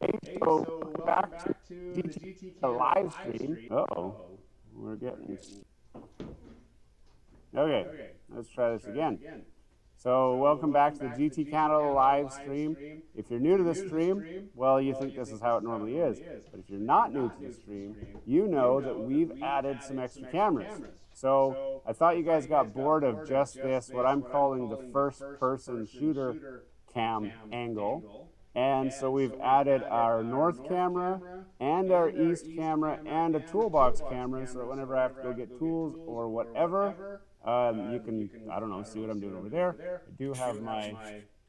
Hey, so welcome back to the GT Canada live stream. Uh-oh, we're getting... Okay, let's try this again. So welcome back to the GT Canada live stream. If you're new to the stream, well, you think this is how it normally is. But if you're not new to the stream, you know that we've added some extra cameras. So I thought you guys got bored of just this, what I'm calling the first person shooter cam angle. And so we've added our north camera and our east camera and a toolbox camera, so that whenever I have to go get tools or whatever, you can, I don't know, see what I'm doing over there. I do have my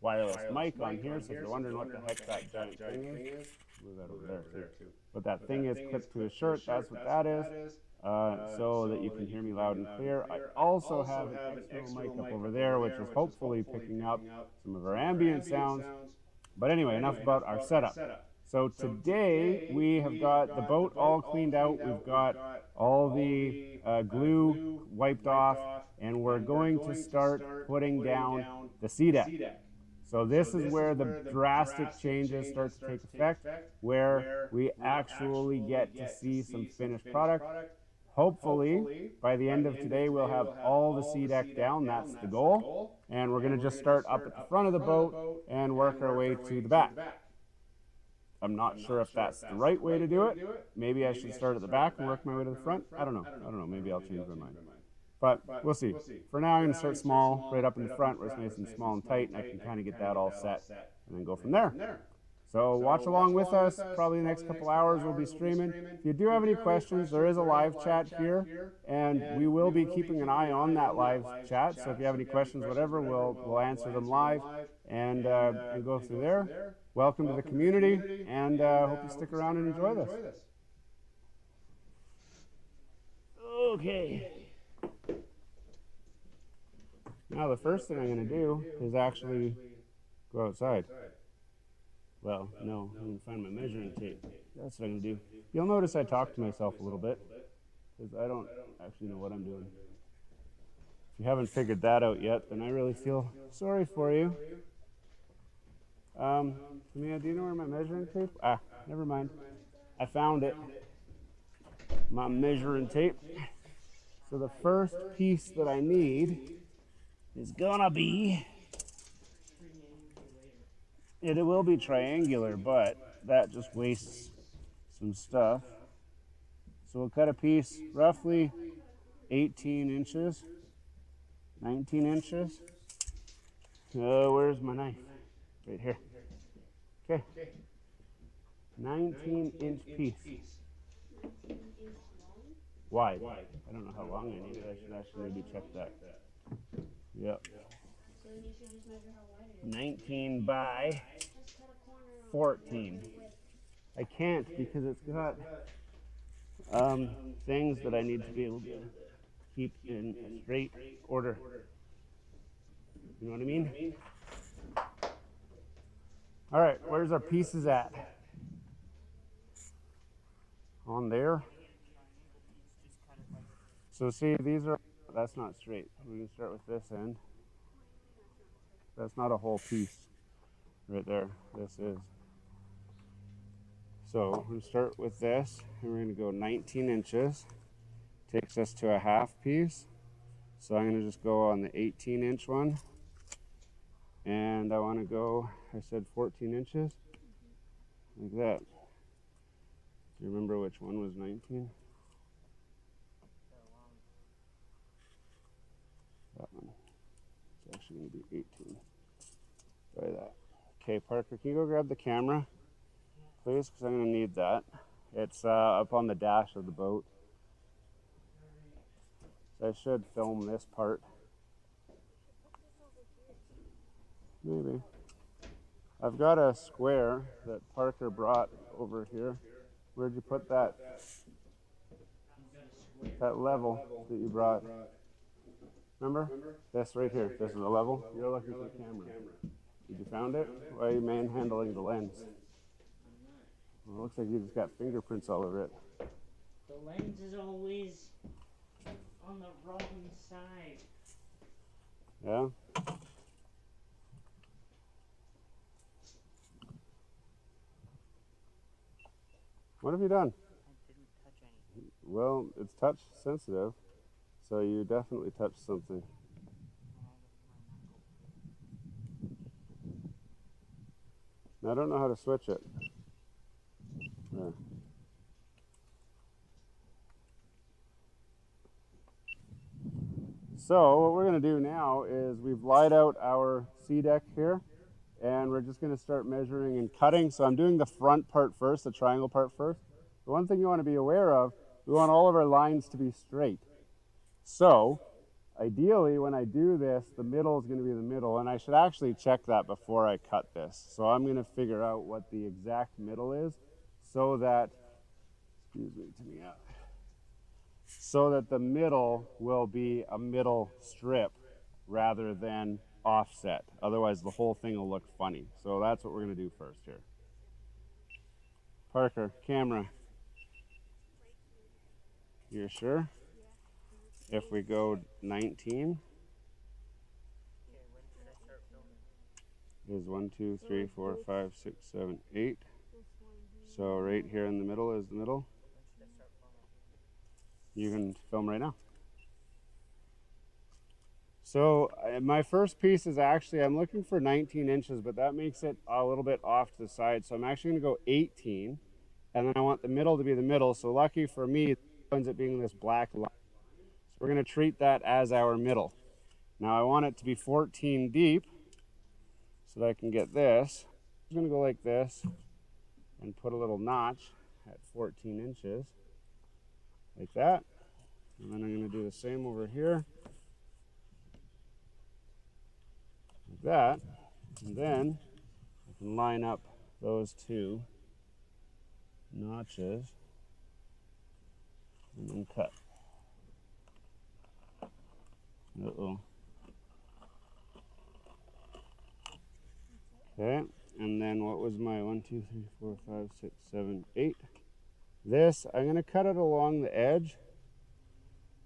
wireless mic on here, so if you're wondering what the heck that giant thing is, move that over there too. But that thing is clipped to a shirt, that's what that is. So that you can hear me loud and clear. I also have an external mic up over there, which is hopefully picking up some of our ambient sounds. But anyway, enough about our setup. So today we have got the boat all cleaned out. We've got all the glue wiped off, and we're going to start putting down the sea deck. So this is where the drastic changes start to take effect, where we actually get to see some finished product. Hopefully, by the end of today, we'll have all the sea deck down. That's the goal. And we're going to just start up at the front of the boat and work our way to the back. I'm not sure if that's the right way to do it. Maybe I should start at the back and work my way to the front. I don't know. Maybe I'll change my mind. But we'll see. For now, I'm going to start small, right up in the front, where it's nice and small and tight, and I can kind of get that all set and then go from there. So watch along with us. Probably the next couple hours we'll be streaming. If you do have any questions, there is a live chat here, and we will be keeping an eye on that live chat. So if you have any questions, whatever, we'll answer them live and go through there. Welcome to the community, and hope you stick around and enjoy this. Okay. Now the first thing I'm going to do is actually go outside. Well, no, I'm going to find my measuring tape. That's what I'm going to do. You'll notice I talk to myself a little bit, because I don't actually know what I'm doing. If you haven't figured that out yet, then I really feel sorry for you. Tamia, do you know where my measuring tape? Never mind. I found it. My measuring tape. So the first piece that I need is gonna be... It will be triangular, but that just wastes some stuff. So we'll cut a piece roughly 18 inches, 19 inches. Where's my knife? Right here. Okay. 19-inch piece. Wide. I don't know how long I need it. I should actually maybe check that. Yep. 19 by 14. I can't because it's got things that I need to be able to keep in a straight order. You know what I mean? All right, where's our pieces at? On there. So see, that's not straight. We're going to start with this end. That's not a whole piece right there. This is. So we're going to start with this, and we're going to go 19 inches. Takes us to a half piece. So I'm going to just go on the 18-inch one. And I want to go, I said 14 inches, like that. Do you remember which one was 19? That one. It's actually going to be 18. Try that. Okay, Parker, can you go grab the camera, please? Because I'm going to need that. It's up on the dash of the boat. So I should film this part. Maybe. I've got a square that Parker brought over here. Where'd you put that? That level that you brought. Remember? This right here. This is the level. You're looking for the camera. Did you found it? Why are you manhandling the lens? Well, it looks like you just got fingerprints all over it. The lens is always on the wrong side. Yeah? What have you done? I didn't touch anything. Well, it's touch sensitive, so you definitely touched something. I don't know how to switch it. There. So what we're going to do now is we've lied out our C deck here, and we're just going to start measuring and cutting. So I'm doing the front part first, the triangle part first. The one thing you want to be aware of, we want all of our lines to be straight. So ideally, when I do this, the middle is going to be the middle, and I should actually check that before I cut this. So I'm going to figure out what the exact middle is so that, excuse me, to me out, so that the middle will be a middle strip rather than offset. Otherwise, the whole thing will look funny. So that's what we're going to do first here. Parker, camera. You're sure? If we go 19, is 1, 2, 3, 4, 5, 6, 7, 8. So right here in the middle is the middle. You can film right now. So my first piece is actually, I'm looking for 19 inches, but that makes it a little bit off to the side. So I'm actually going to go 18, and then I want the middle to be the middle. So lucky for me, it ends up being this black line. So we're going to treat that as our middle. Now I want it to be 14 deep so that I can get this. I'm going to go like this and put a little notch at 14 inches, like that. And then I'm going to do the same over here, like that. And then I can line up those two notches and then cut. Uh-oh. Okay, and then what was my 1, 2, 3, 4, 5, 6, 7, 8? This, I'm going to cut it along the edge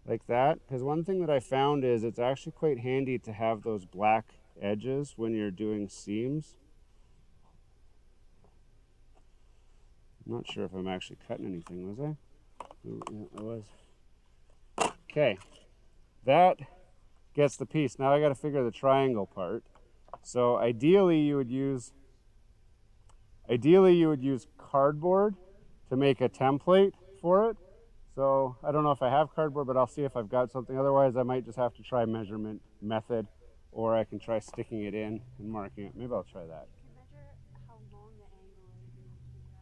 like that, because one thing that I found is it's actually quite handy to have those black edges when you're doing seams. I'm not sure if I'm actually cutting anything, was I? Yeah, I was. Okay, that gets the piece. Now I got to figure the triangle part. So ideally you would use cardboard to make a template for it. So I don't know if I have cardboard, but I'll see if I've got something. Otherwise, I might just have to try measurement method, or I can try sticking it in and marking it. Maybe I'll try that. Measure how long the angle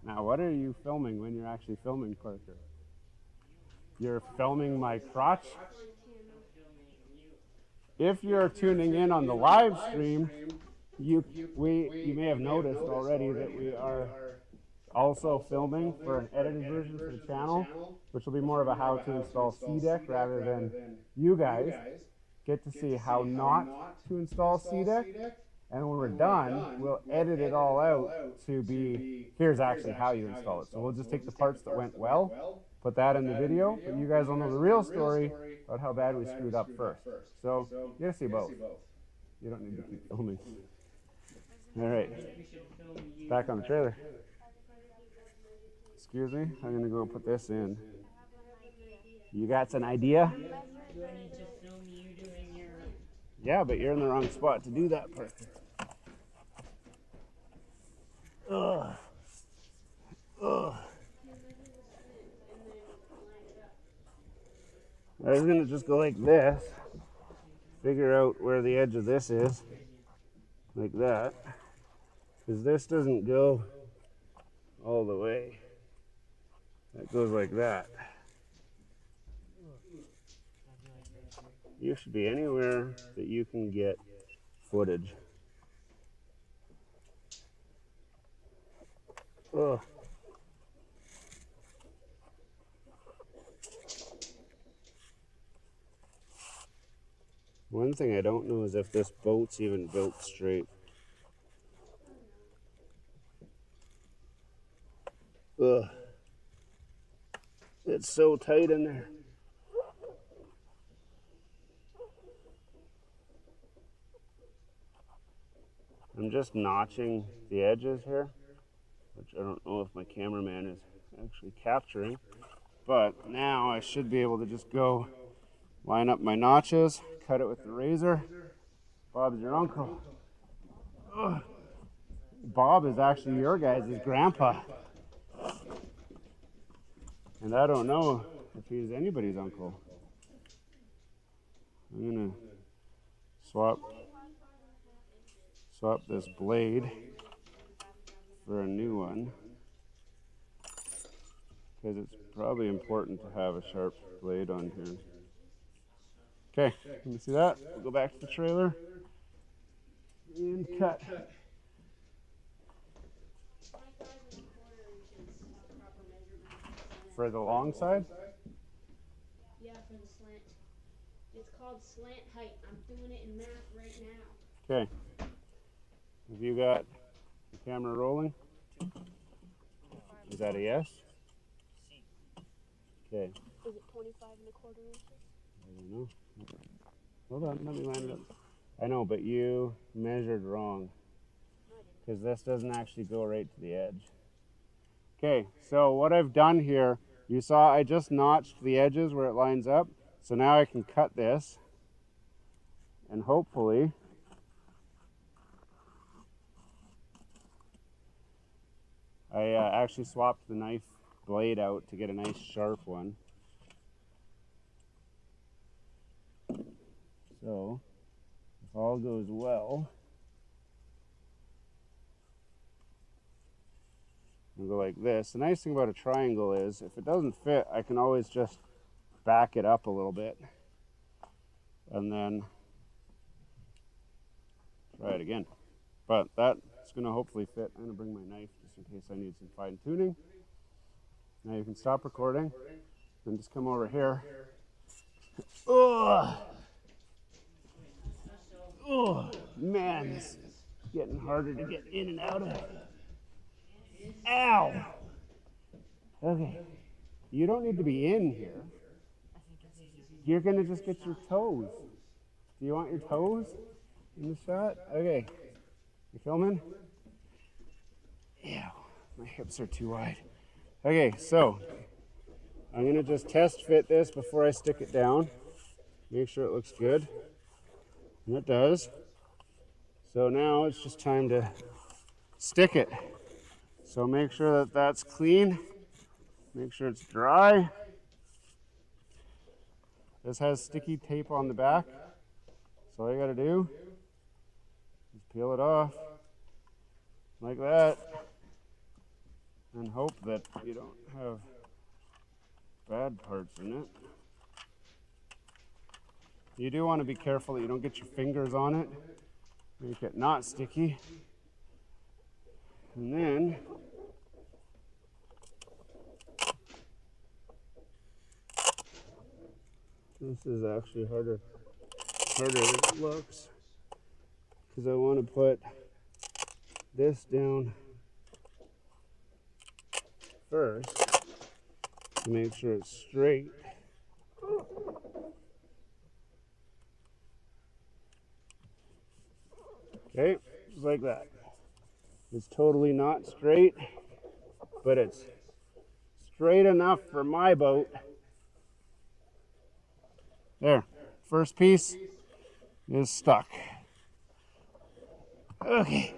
is. Now, what are you filming when you're actually filming, Parker? You're filming my crotch? If you're tuning in on the live stream, you may have noticed already that we are also filming for an edited version for the channel, which will be more of a how to install C deck rather than you guys get to see how not to install C deck. And when we're done, we'll edit it all out to be, here's actually how you install it. So we'll just take the parts that went well, put that in the video, but you guys will know the real story about how bad we screwed up first. So you gotta see both. You don't need to keep filming. All right, back on the trailer. Excuse me, I'm gonna go put this in. You got an idea? Do I need to film you doing your... Yeah, but you're in the wrong spot to do that part. Ugh. Ugh. I was gonna just go like this, figure out where the edge of this is, like that, because this doesn't go all the way. That goes like that. You should be anywhere that you can get footage. Ugh. One thing I don't know is if this boat's even built straight. Ugh. It's so tight in there. I'm just notching the edges here, which I don't know if my cameraman is actually capturing. But now I should be able to just go line up my notches, cut it with the razor. Bob's your uncle. Ugh. Bob is actually your guys' grandpa. And I don't know if he's anybody's uncle. I'm gonna swap this blade for a new one, because it's probably important to have a sharp blade on here. Okay, let me see that. We'll go back to the trailer and cut. 25 1/4 inches is the proper measurement. For the long side? Yeah, for the slant. It's called slant height. I'm doing it in math right now. Okay. Have you got the camera rolling? Is that a yes? Okay. Is it 25 1/4 inches? I don't know. Hold on, let me line it up. I know, but you measured wrong, because this doesn't actually go right to the edge. Okay, so what I've done here, you saw I just notched the edges where it lines up. So now I can cut this, and hopefully I actually swapped the knife blade out to get a nice sharp one. So, if all goes well, I'll go like this. The nice thing about a triangle is, if it doesn't fit, I can always just back it up a little bit and then try it again. But that's going to hopefully fit. I'm going to bring my knife just in case I need some fine tuning. Now you can stop recording and just come over here. Ugh. Oh, man, this is getting harder to get in and out of. Ow! Okay, you don't need to be in here. You're gonna just get your toes. Do you want your toes in the shot? Okay, you filming? Ew, my hips are too wide. Okay, so I'm gonna just test fit this before I stick it down. Make sure it looks good. And it does. So now it's just time to stick it. So make sure that that's clean. Make sure it's dry. This has sticky tape on the back. So all you gotta do is peel it off like that and hope that you don't have bad parts in it. You do want to be careful that you don't get your fingers on it. Make it not sticky. And then this is actually harder than it looks, because I want to put this down first to make sure it's straight. Okay, just like that. It's totally not straight, but it's straight enough for my boat. There, first piece is stuck. Okay,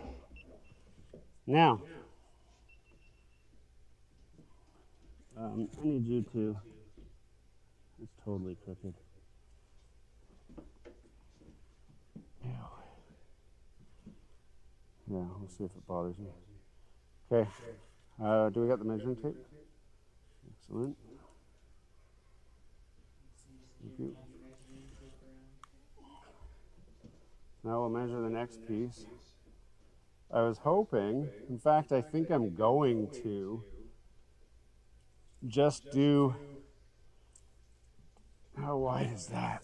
now, I need you to, it's totally crooked. Yeah, we'll see if it bothers me. Okay, do we got the measuring tape? Excellent. Thank you. Now we'll measure the next piece. I was hoping, in fact, I think I'm going to just do, how wide is that?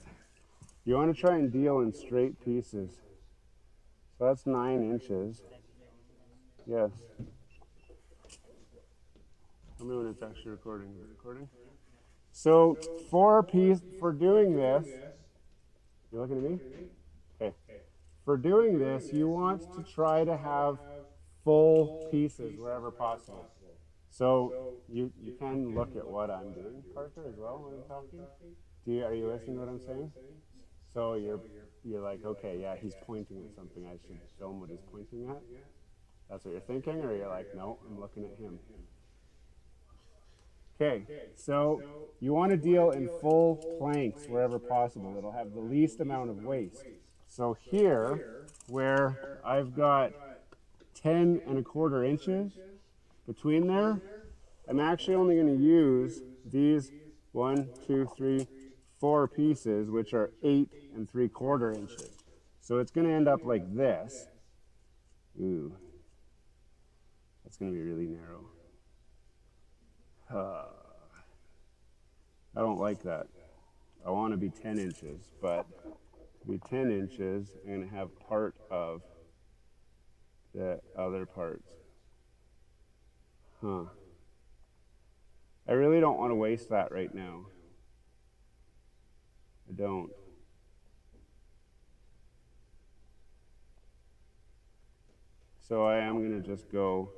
You want to try and deal in straight pieces. So that's 9 inches. Yes. Tell me when it's actually recording. Is it recording? So for doing this, you looking at me? Okay. For doing this, you want to try to have full pieces wherever possible. So you can look at what I'm doing, Parker, as well when I'm talking. Are you listening to what I'm saying? So you're like, okay, yeah, he's pointing at something. I should film what he's pointing at. That's what you're thinking, or you're like, no, I'm looking at him. Okay, so you want to deal in full planks wherever possible. It'll have the least amount of waste. So here, where I've got 10 1/4 inches between there, I'm actually only going to use these 1, 2, 3, 4 pieces, which are 8 3/4 inches. So it's going to end up like this. Ooh, that's going to be really narrow. I don't like that. I want to be 10 inches, but to be 10 inches, I'm going to have part of the other parts. I really don't want to waste that right now. I don't. So I am going to just go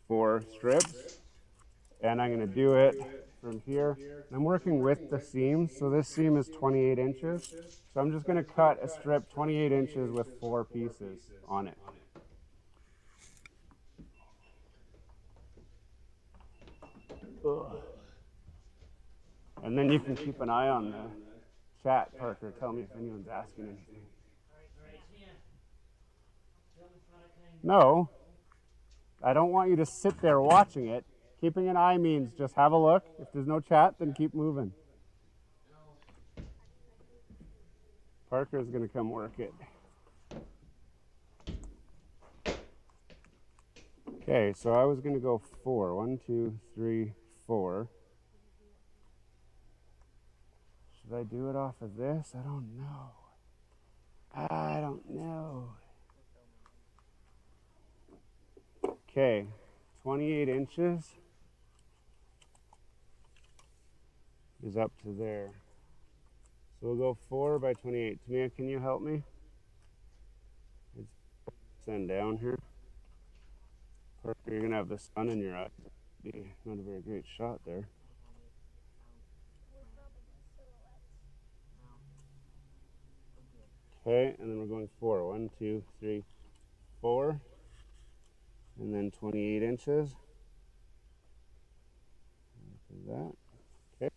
4 strips, and I'm going to do it from here. I'm working with the seam, so this seam is 28 inches. So I'm just going to cut a strip 28 inches with 4 pieces on it. Ugh. And then you can keep an eye on the chat, Parker. Tell me if anyone's asking anything. No, I don't want you to sit there watching it. Keeping an eye means just have a look. If there's no chat, then keep moving. Parker's going to come work it. Okay, so I was going to go 4. 1, 2, 3, 4. Should I do it off of this? I don't know. I don't know. Okay, 28 inches is up to there. So we'll go 4 by 28. Tamia, can you help me? Let's send down here. Parker, you're going to have the sun in your eyes. Not a very great shot there. Okay, and then we're going 4. 1, 2, 3, 4. And then 28 inches. Like that. Okay.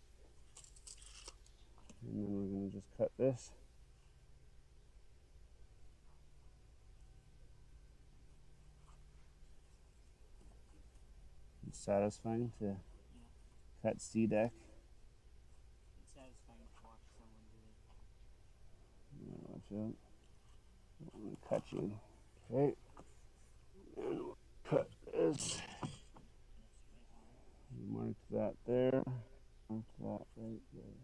And then we're going to just cut this. It's satisfying to cut C-deck. It's satisfying to watch someone do it. Watch out. I don't want to cut you. Okay. And we'll cut this. Mark that there. Mark that right there.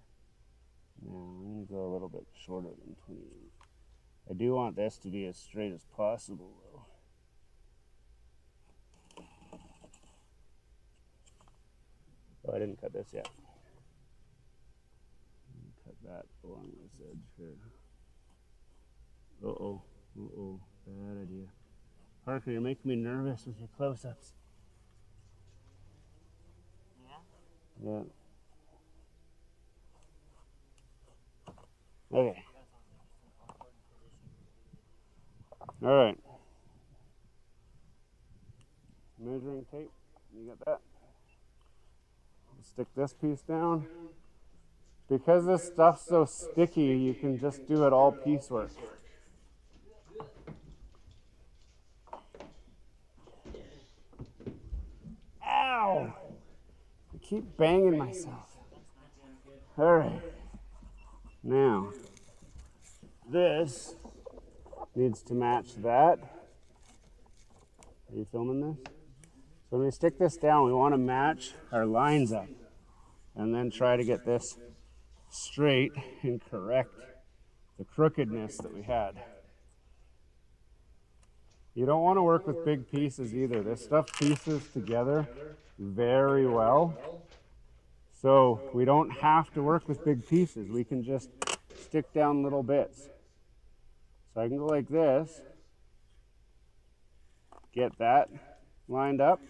Now I'm going to go a little bit shorter than 28. I do want this to be as straight as possible though. Oh, I didn't cut this yet. Cut that along this edge here. Uh-oh. Uh-oh. Bad idea. Parker, you're making me nervous with your close-ups. Yeah? Yeah. Okay. All right. Measuring tape. You got that? Stick this piece down. Because this stuff's so sticky, you can just do it all piecework. Ow! I keep banging myself. All right. Now, this needs to match that. Are you filming this? So when we stick this down, we want to match our lines up and then try to get this straight and correct the crookedness that we had. You don't want to work with big pieces either. This stuff pieces together very well. So we don't have to work with big pieces. We can just stick down little bits. So I can go like this, get that lined up,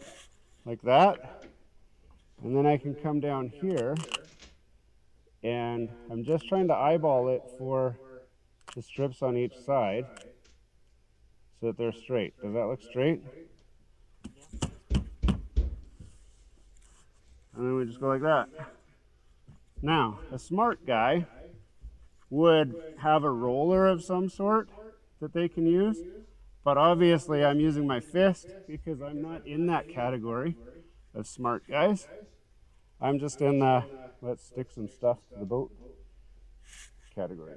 like that. And then I can come down here, and I'm just trying to eyeball it for the strips on each side so that they're straight. Does that look straight? And then we just go like that. Now, a smart guy would have a roller of some sort that they can use, but obviously I'm using my fist because I'm not in that category of smart guys. I'm just in the let's stick some stuff to the boat category.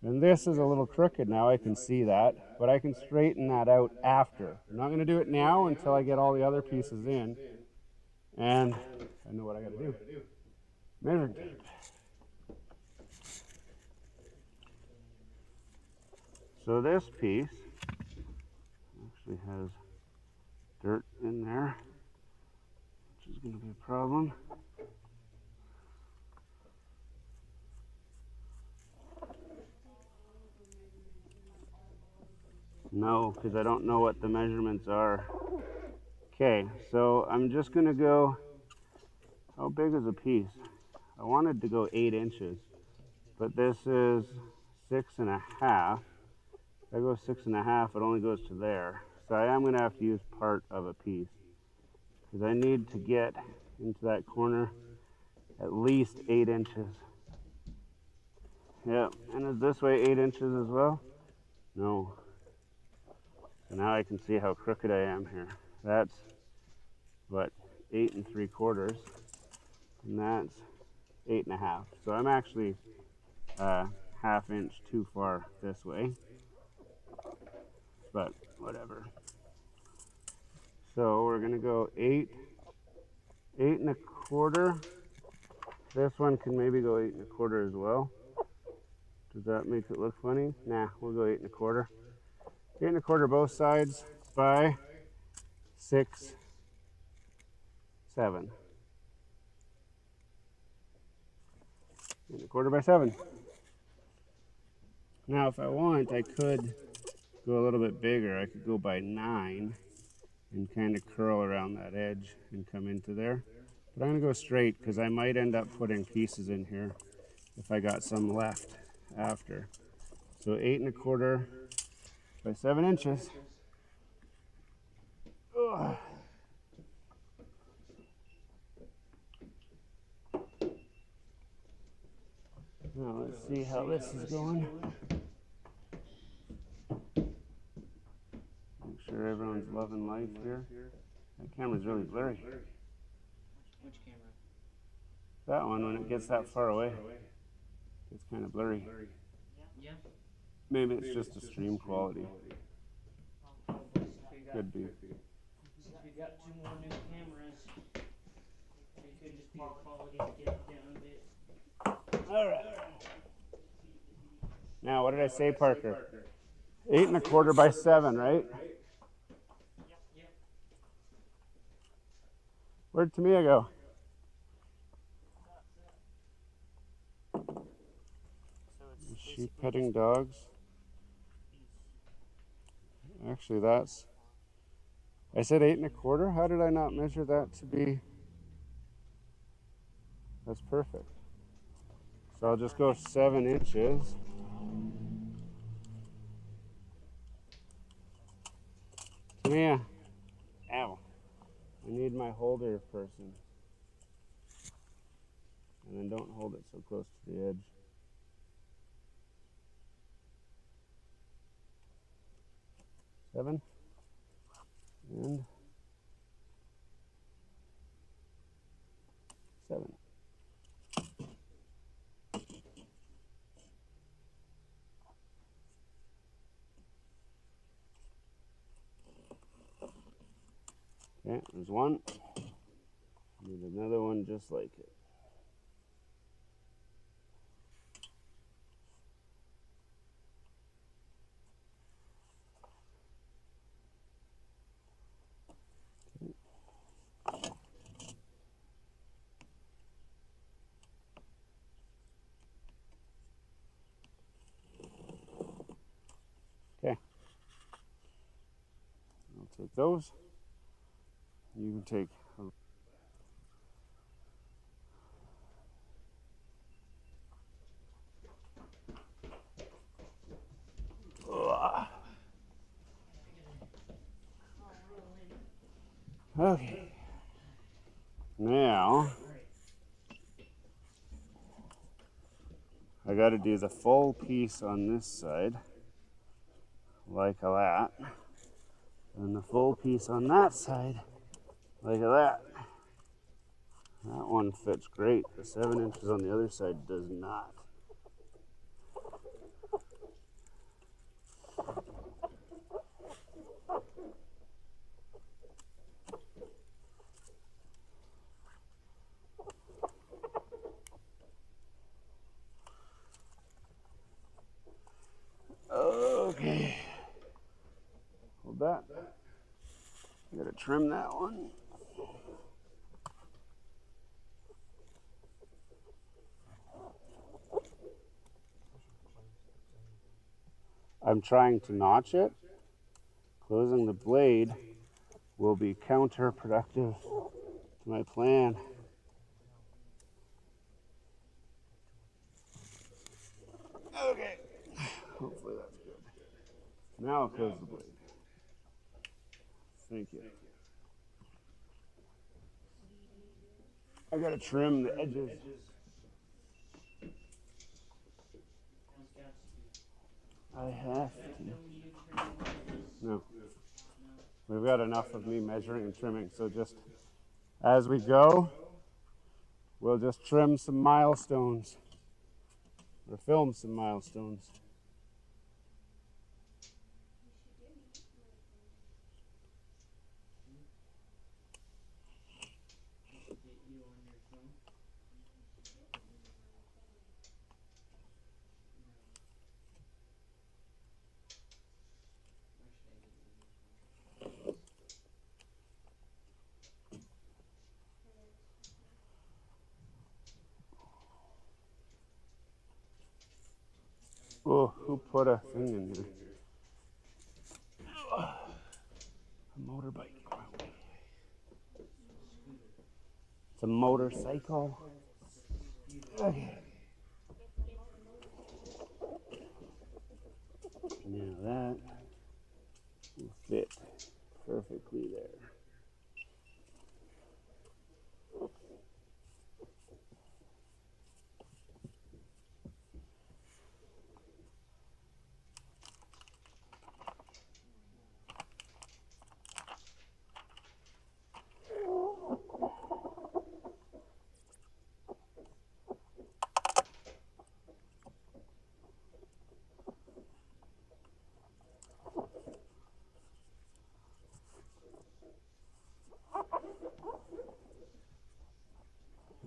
And this is a little crooked now, I can see that, but I can straighten that out after. I'm not going to do it now until I get all the other pieces in, and I know what I got to do. Measuring tape. So this piece actually has dirt in there, which is going to be a problem. No, because I don't know what the measurements are. Okay, so I'm just going to go, how big is a piece? I wanted to go 8 inches, but this is 6.5. If I go 6.5, it only goes to there. So I am going to have to use part of a piece, because I need to get into that corner at least 8 inches. Yep, and is this way 8 inches as well? No. So now I can see how crooked I am here. That's, what, 8 3/4, and that's 8.5. So I'm actually ½ inch too far this way, but whatever. So we're gonna go 8 1/4. This one can maybe go 8 1/4 as well. Does that make it look funny? Nah, we'll go 8 1/4. 8 1/4 both sides by 6 7. 8 1/4 by 7. Now, if I want, I could go a little bit bigger. I could go by 9 and kind of curl around that edge and come into there. But I'm going to go straight because I might end up putting pieces in here if I got some left after. So 8 1/4 by 7 inches. Ugh. Now let's see how this is going. Make sure everyone's loving life here. That camera's really blurry. Which camera? That one, when it gets that far away, it's kind of blurry. Yeah. Maybe it's just a stream quality. Could be. Since we got 2 more new cameras, it could just be a quality to get it down a bit. Alright. Now, what did I say, Parker? 8 1/4 by 7, right? Yep. Where'd Tamia go? Is she petting dogs? Actually, that's... I said 8 1/4? How did I not measure that to be... That's perfect. So I'll just go 7 inches. Tamia. Ow. I need my holder person. And then don't hold it so close to the edge. Seven. And 7. Okay, there's one. Need another one just like it. Okay. I'll take those. You can take okay. Now I got to do the full piece on this side, like that, and the full piece on that side, like that. That one fits great. The 7 inches on the other side does not. Okay. Hold that. I gotta trim that one. I'm trying to notch it. Closing the blade will be counterproductive to my plan. Okay. Hopefully that's good. Now I'll close the blade. Thank you. I gotta trim the edges. I have to. No. We've got enough of me measuring and trimming, so just as we go, we'll just trim some milestones or film some milestones. Oh, who put a thing in here? A motorbike. It's a motorcycle. Okay. Now that will fit perfectly there.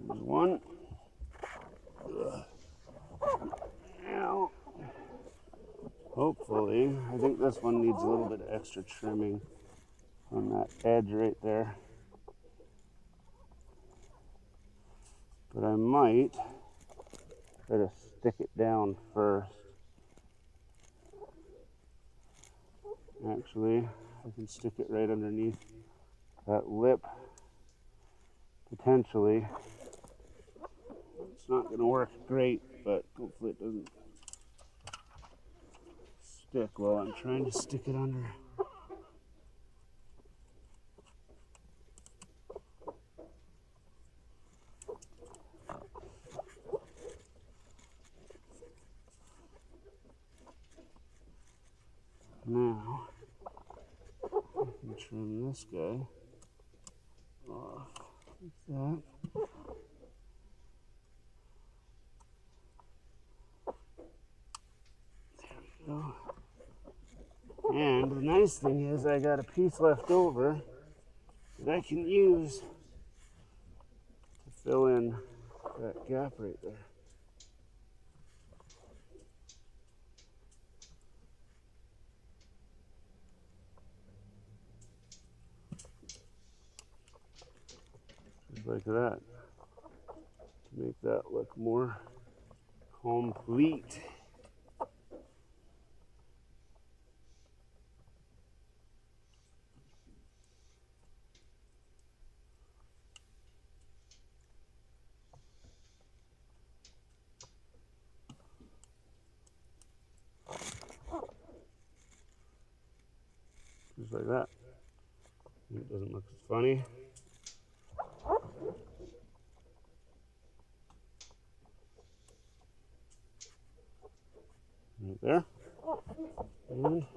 There's one. Now, hopefully, I think this one needs a little bit of extra trimming on that edge right there. But I might try to stick it down first. Actually, I can stick it right underneath that lip. Potentially. It's not going to work great, but hopefully it doesn't stick while I'm trying to stick it under. Now, I can trim this guy off like that. There we go. And the nice thing is I got a piece left over that I can use to fill in that gap right there. Just like that, to make that look more complete. like that. It doesn't look as funny. Right there. And you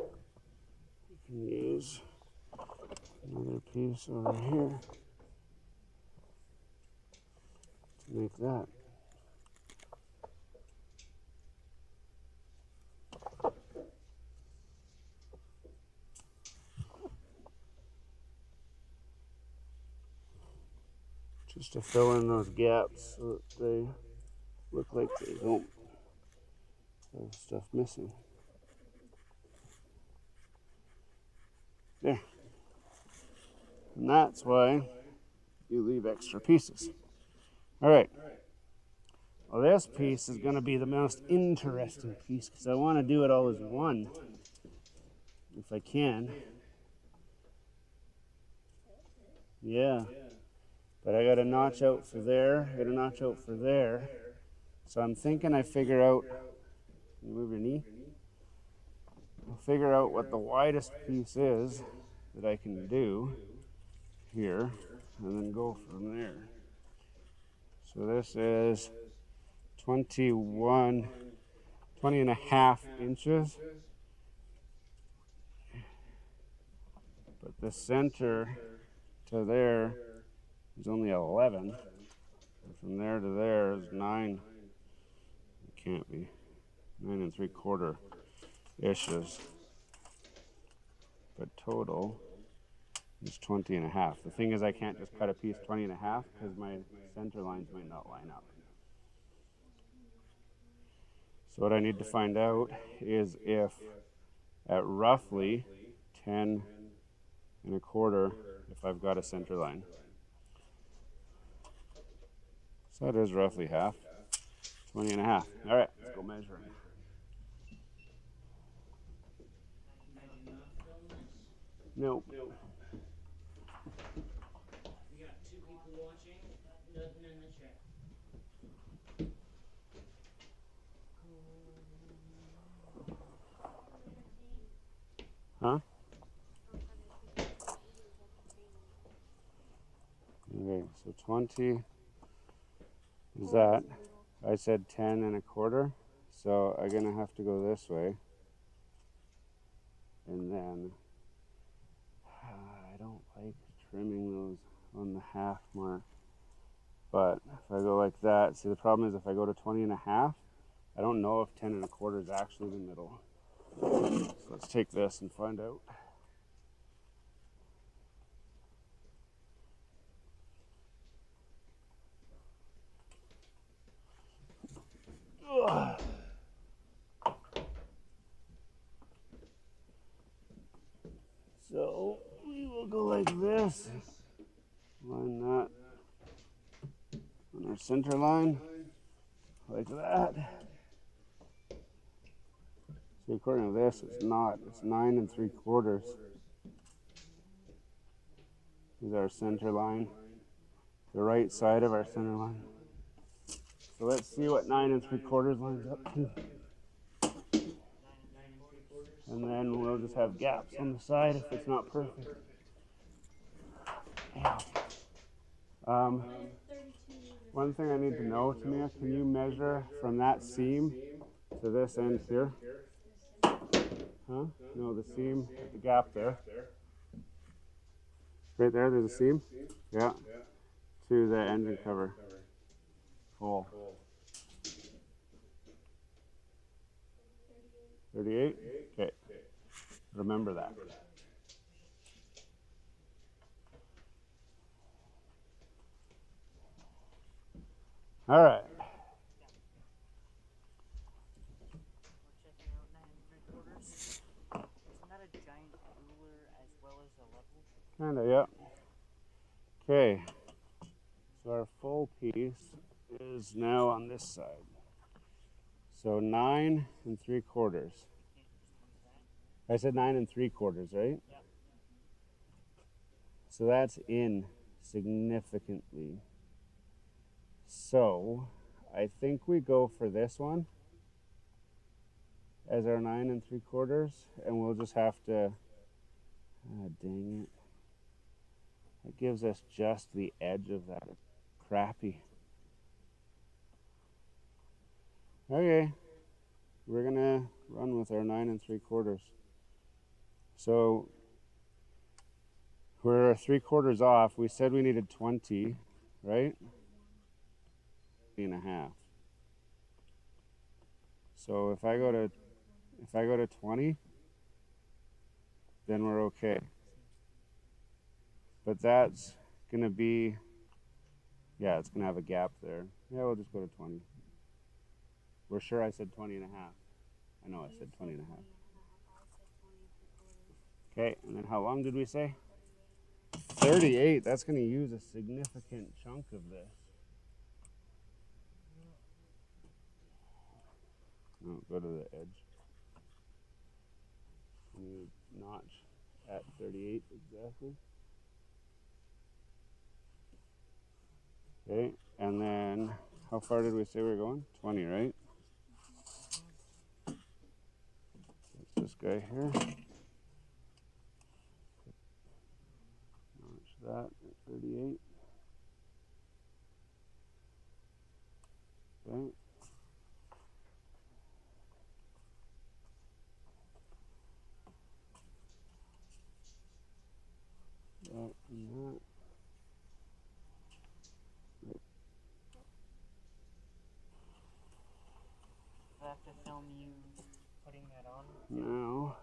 can use another piece over here to make that. Just to fill in those gaps so that they look like they don't have stuff missing. There. And that's why you leave extra pieces. All right. Well, this piece is going to be the most interesting piece because I want to do it all as one, if I can. Yeah. But I got a notch out for there, I got a notch out for there. So I'm thinking I figure out, can you move your knee? I'll figure out what the widest piece is that I can do here and then go from there. So this is 20 and a half inches. But the center to there is only 11. And from there to there is 9. It can't be. 9 3/4 inches. But total is 20 and a half. The thing is I can't just cut a piece 20 and a half because my center lines might not line up. So what I need to find out is if at roughly 10 1/4, if I've got a center line. So that is roughly half, 20 and a half. All right, let's go measure. Nope. We got 2 people watching, nothing in the chat. Huh? Okay, so 20 is that. I said 10 1/4, so I'm gonna have to go this way. And then I don't like trimming those on the half mark. But if I go like that, see the problem is if I go to 20 and a half, I don't know if 10 1/4 is actually the middle. So let's take this and find out. Ugh. So we will go like this, line that on our center line, like that. See, according to this, it's not. It's 9 3/4 is our center line, the right side of our center line. So let's see what 9 3/4 lines up to. And then we'll just have gaps on the side if it's not perfect. One thing I need to know, Tamia, can you measure from that seam to this end here? Huh? No, the seam, the gap there. Right there, there's a seam? Yeah. To the engine cover. Full. 38? Okay. Remember that. All right. We're checking out 9 3/4. Isn't that a giant ruler as well as a level? Kinda, yeah. Okay. So our full piece is now on this side. So 9 3/4. I said 9 3/4, right? Yep. So that's in significantly. So I think we go for this one as our 9 3/4, and we'll just have to Ah, dang it. That gives us just the edge of that crappy. Okay, we're gonna run with our 9 3/4. So we're 3/4 off. We said we needed 20, right? 20.5. So if I go to 20, then we're okay. But that's gonna be, yeah, it's gonna have a gap there. Yeah, we'll just go to 20. We're sure I said 20.5. I know I said 20.5. Okay, and then how long did we say? 38. That's gonna use a significant chunk of this. No, go to the edge. You notch at 38 exactly. Okay, and then how far did we say we were going? 20, right? That's this guy here. Notch that at 38. Okay. That and that. I have to film you putting that on. No.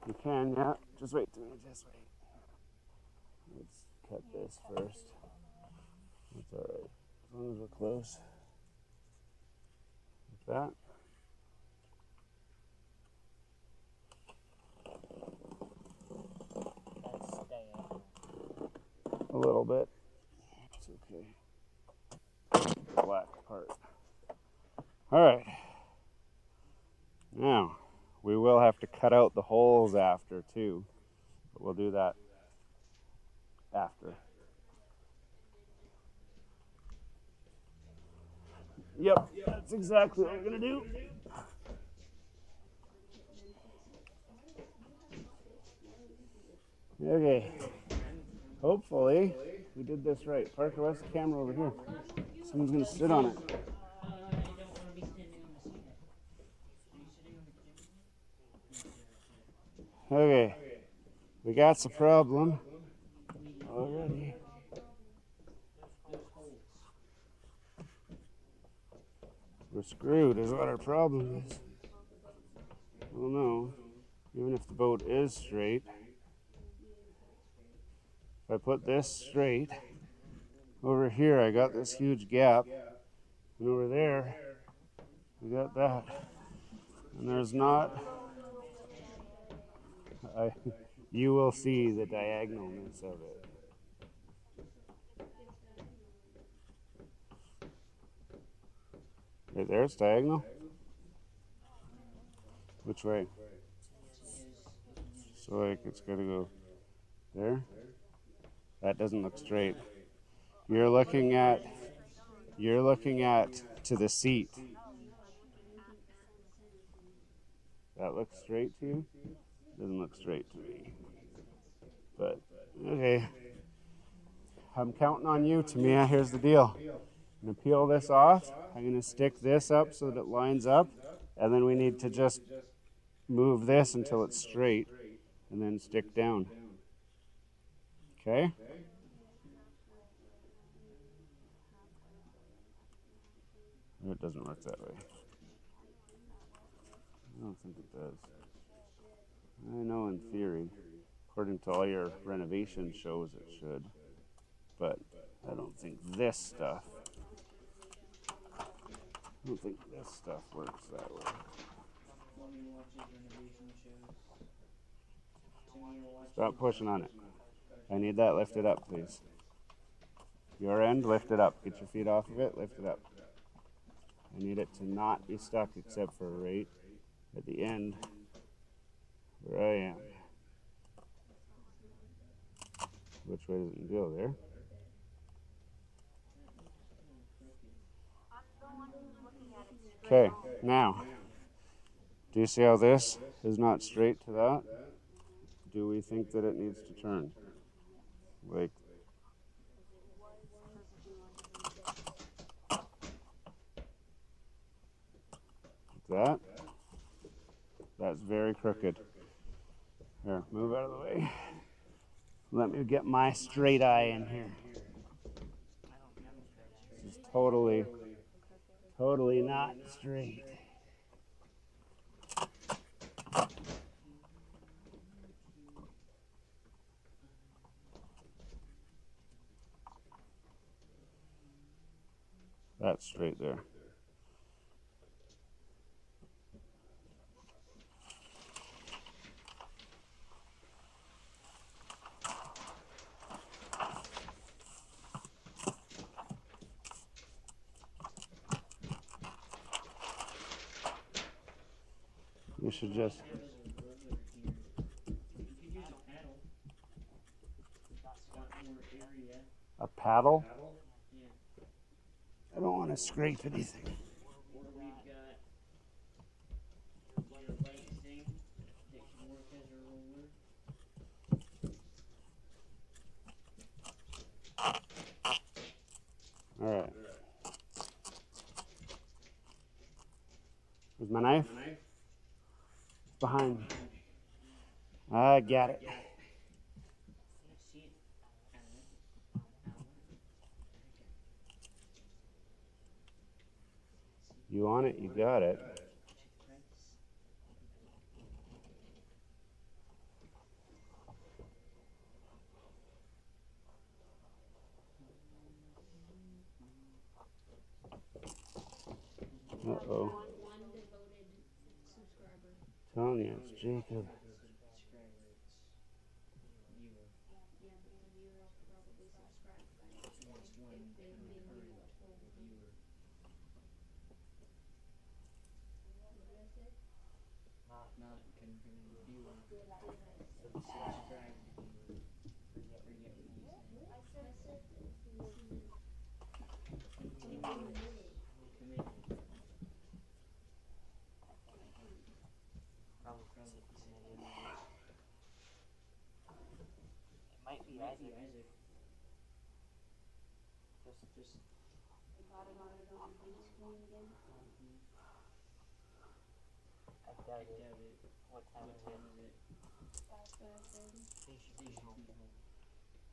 You can, yeah. Just wait, just wait. Let's cut this first. That's alright. As long as we're close. Like that. That's diagonal. A little bit. It's okay. The black part. Alright. Now, we will have to cut out the holes after too. But we'll do that after. Yep, that's exactly what we're gonna do. Okay. Hopefully, we did this right. Parker, what's the camera over here? Someone's gonna sit on it. I don't want to be standing on the seat. Are you sitting on the camera? Okay. We got the problem already. There's holes. We're screwed is what our problem is. Well, no. Even if the boat is straight, if I put this straight, over here I got this huge gap, and over there we got that. And there's not, you will see the diagonalness of it. Right there, it's diagonal. Which way? So like it's gonna go there. That doesn't look straight. You're looking at to the seat. That looks straight to you? Doesn't look straight to me. But okay. I'm counting on you, Tamia. Here's the deal. I'm gonna peel this off. I'm gonna stick this up so that it lines up, and then we need to just move this until it's straight, and then stick down. Okay? It doesn't work that way. I don't think it does. I know in theory, according to all your renovation shows, it should. But I don't think this stuff works that way. Stop pushing on it. I need that lifted up, please. Your end, lift it up. Get your feet off of it, lift it up. I need it to not be stuck except for right at the end where I am. Which way does it go? There? Okay, now, do you see how this is not straight to that? do we think that it needs to turn? Like, that? That's very crooked. Here, move out of the way. Let me get my straight eye in here. This is totally not straight. That's straight there. We should just. Have a roller here. You could use a paddle. It's got more area. A paddle? Yeah. I don't want to scrape anything. Or we've got your light thing that can work as a roller. All right. Where's my knife? Behind me. I got it. Can you see it? You on it? You got it. Uh-oh. One devoted subscriber. Telling you, it's Jacob. Subscriber, it's viewer. Yeah, but the viewers probably subscribe by It's one if they concurrent maybe told them. viewer. What did I say? Not concurrent viewer. Subscribed viewer. Forget what you said. I said committed. Committed. Probably Probably committed. committed. It might be Might be Isaac. Isaac. Just Got it on big screen again. I I doubt it. doubt it. What time What is time it? is it? 5:30. They should They be should home. be home.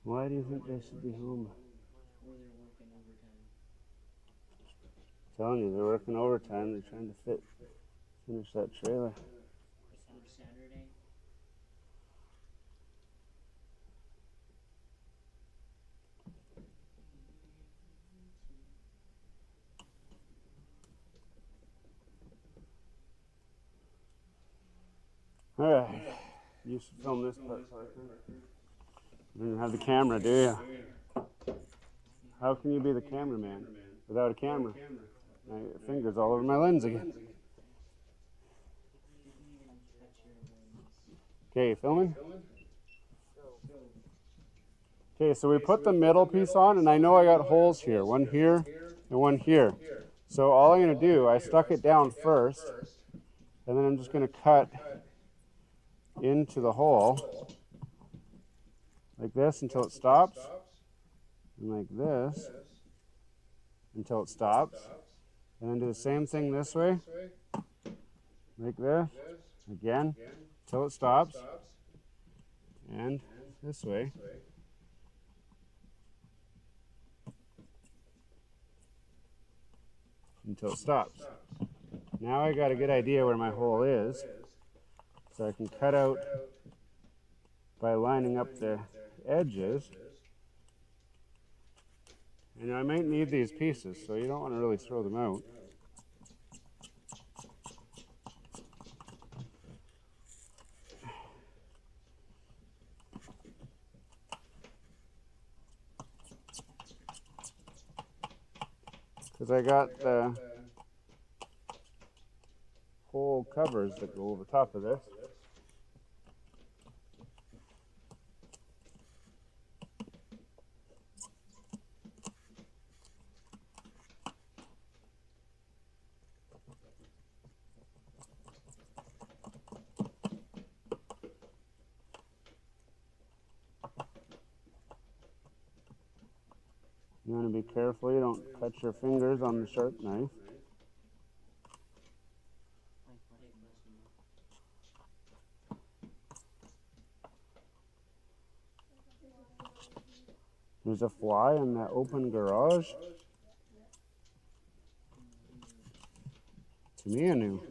Why do you think they should be home? Or they're working overtime. Telling you, they're working overtime. They're trying to finish that trailer. For Saturday. All right. You should film this part, Parker. You don't have the camera, do you? How can you be the cameraman without a camera? My finger's all over my lens again. Didn't even touch your lens. Okay, filming? Okay, so we put the middle piece on, and I know I got holes here. One here and one here. So all I'm going to do, I stuck it down first, and then I'm just going to cut into the hole like this until it stops, and like this until it stops, and then do the same thing this way, like this, again, until it stops, and this way. Until it stops. Now I got a good idea where my hole is, so I can cut out by lining up the edges. And I might need these pieces, so you don't want to really throw them out. Because I got the whole covers that go over top of this. You want to be careful you don't cut your fingers on the sharp knife. There's a fly in that open garage. To me, I knew.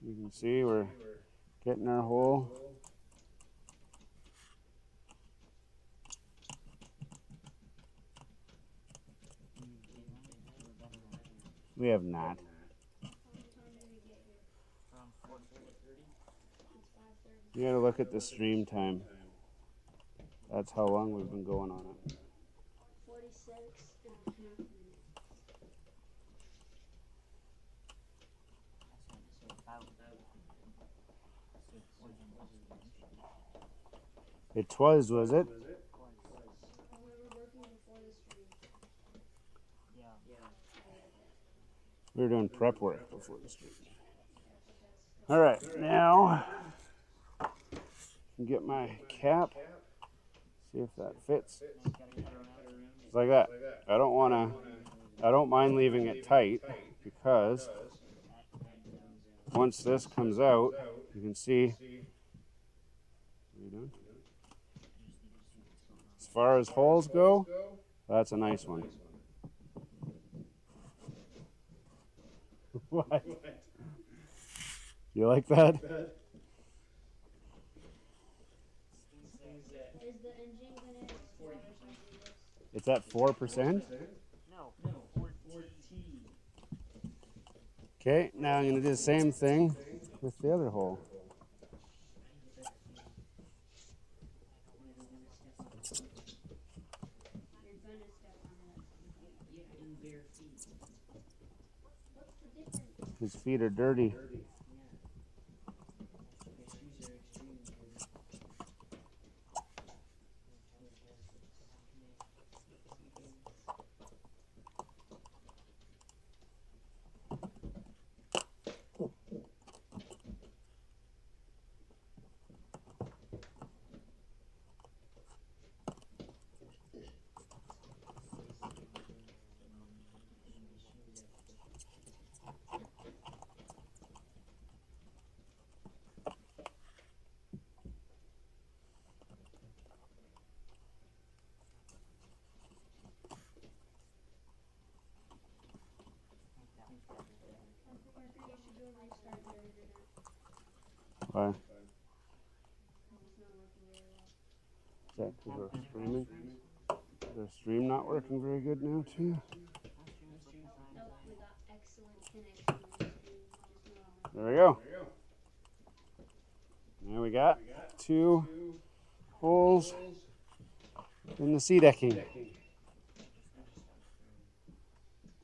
You can see we're getting our hole. We have not. You gotta look at the stream time. That's how long we've been going on it. 46 and a half minutes. It was it? We were working before the stream. We were doing prep work before the stream. All right, now get my cap. See if that fits. It's like that. I don't mind leaving it tight because once this comes out, you can see. What are you doing? As far as holes go, that's a nice one. What? You like that? Is the engine gonna explode or something? It's at 4%. No, 4T. Okay, now I'm going to do the same thing with the other hole. You're gonna step on it. Yeah, in bare feet. What's the difference? His feet are dirty. Yeah. Your shoes are extremely dirty. Why? Is It's not working very well. that because we're streaming? Is our stream not working very good now, too? Nope, we got excellent connection on the stream, just not on There we go. Now we got 2 holes in the sea decking.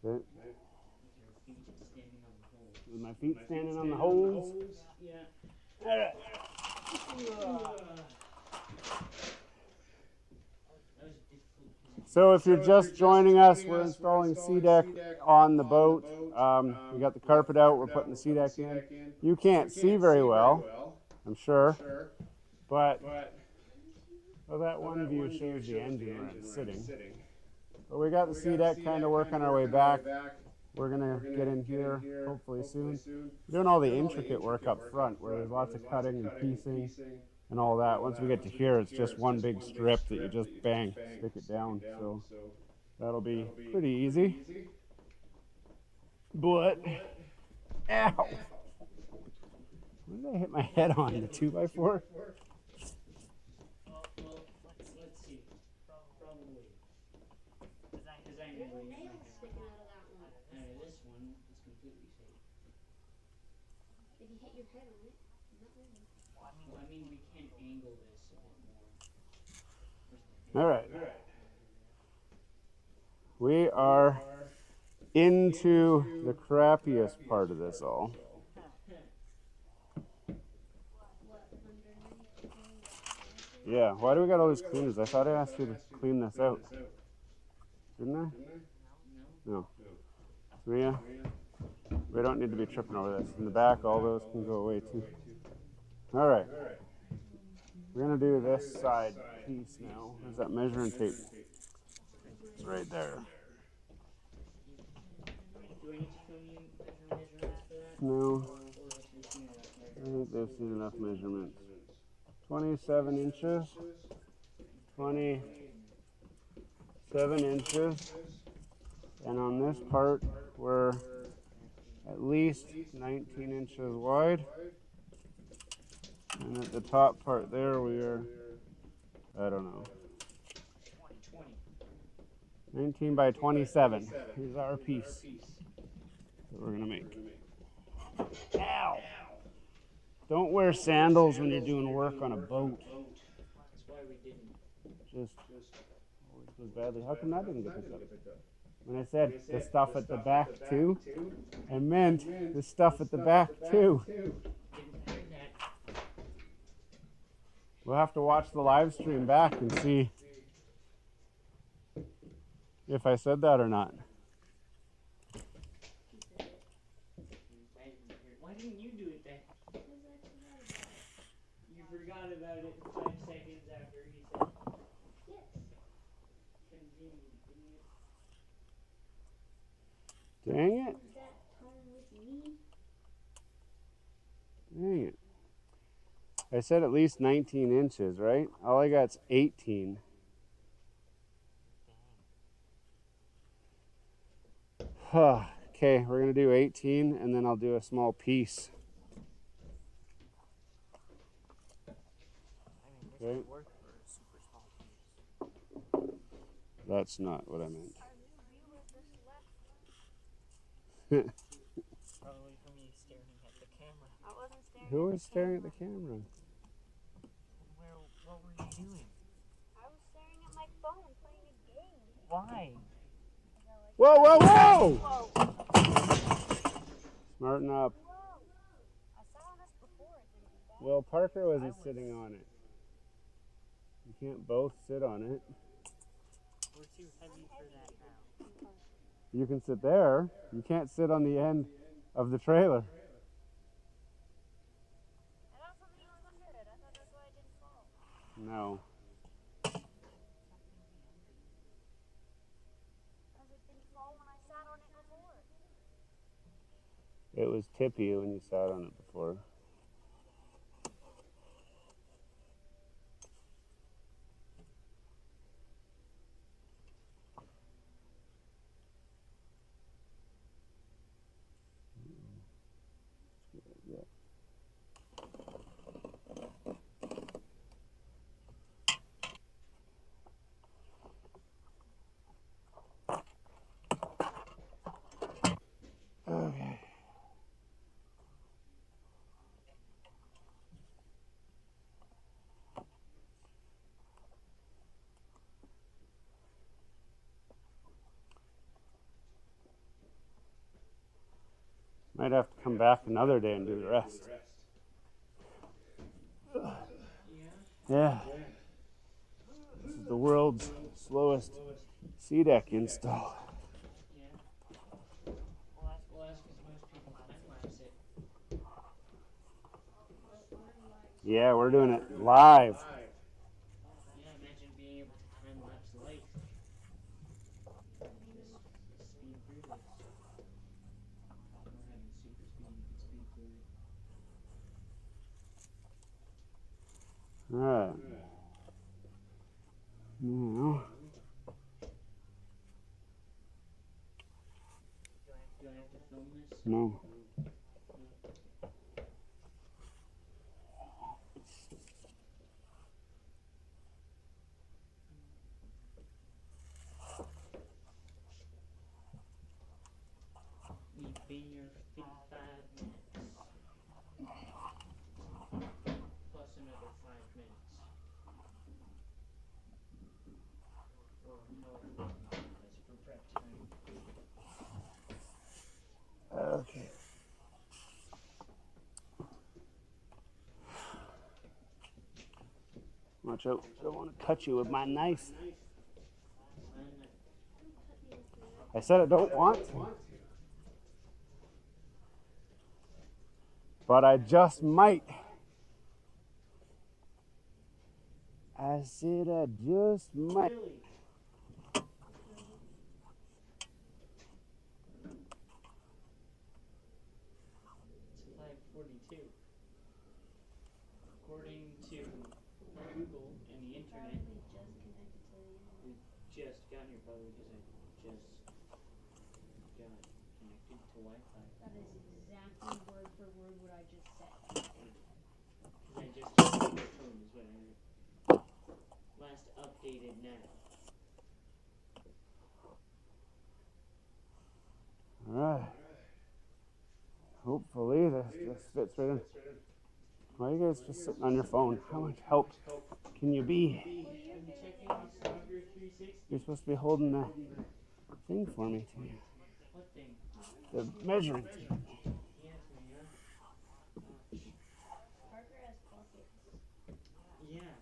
Okay. With my feet standing on the holes. Yeah. All right. So if you're just joining us, we're installing sea deck on the boat. We got the carpet out, we're putting the sea deck in. You can't see very well, I'm sure, but well, that one view shows the engine where it's sitting. But we got the sea deck kind of working our way back. We're gonna get in here hopefully soon. We're doing all the intricate work up front where there's lots of cutting and piecing and all that. Once we get to here, it's just one big strip that you just bang, stick it down. So that'll be pretty easy. But, ow! What did I hit my head on? The 2x4? Well, let's see. Probably. Because I know There's where you nails sticking out of that one. Out of this one, it's completely safe. If you hit your head on it, not really. Well, I mean, we can angle this a bit more. All right. We are into the crappiest part of this all. What, underneath? Yeah, why do we got all these cleaners? I thought I asked you to clean this out. Didn't I? No. So yeah, we don't need to be tripping over this. In the back, all those can go away too. All right. We're gonna do this side piece now. Where's that measuring tape? It's right there. Do I need to film you measurements for that? No, Or have you seen enough I measurements? think they've seen enough measurements. 27 inches. 27 inches. And on this part, we're at least 19 inches wide. And at the top part there, we are, I don't know, 20. 19 by 27. Here's our piece that we're gonna make. Ow! Don't wear sandals when you're doing work on a boat. That's why we didn't. Just always goes badly. How come that didn't get picked up? When I said the stuff at the back too, I meant the stuff at the back too. Didn't hear that. We'll have to watch the live stream back and see if I said that or not. Why didn't you do it then? Because I forgot about it. You forgot about it 5 seconds after he said Yes. convenient, didn't you? Dang it. Was that tone with me? Dang it. I said at least 19 inches, right? All I got's 18. Okay, we're going to do 18 and then I'll do a small piece. I mean, this Okay. would work for a super small piece. That's not what I meant. Our new viewer just left. Probably from me staring at the camera. I wasn't staring Who at is the staring at camera. the camera? What were you doing? I was staring at my phone playing a game. Why? Whoa, whoa, whoa! Whoa. Smarten up. Whoa. I sat on this before. It didn't do that. Well, Parker wasn't sitting on it. You can't both sit on it. We're too heavy for that now. You can sit there. You can't sit on the end of the trailer. I thought something was under it. I thought that's why it didn't fall. No. Because it didn't fall when I sat on it before. It was tippy when you sat on it before. Okay. Might have to come back another day and do the rest. Yeah. This is the world's slowest sea deck install. Yeah. Well, that's because most people time-lapse it. Yeah, we're doing it live. Yeah, imagine being able to time-lapse life. This speed through this. Or having super speed, you could speed through it. All right. Now, Do I have to film this? no. We've been here 55 minutes. Plus another 5 minutes. Or however long it is for prep time. Okay. Watch out. I don't want to cut you with my knife. I said I don't want to. But I just might. I said I just might. Really? It's 5:42. According to Google and the internet, Probably just connected to the internet. we just got here probably because I just got connected to Wi-Fi. That is exactly word for word what I just said. Because I just updated my phone is what I heard. Last updated now. All right. Hopefully this just fits right in. Why are you guys just sitting on your phone? How much help can you be? I'm checking out Soccer 360. You're supposed to be holding the thing for me too. What thing? The measuring tape. Yes, man. Gosh. Parker has pockets. Yeah,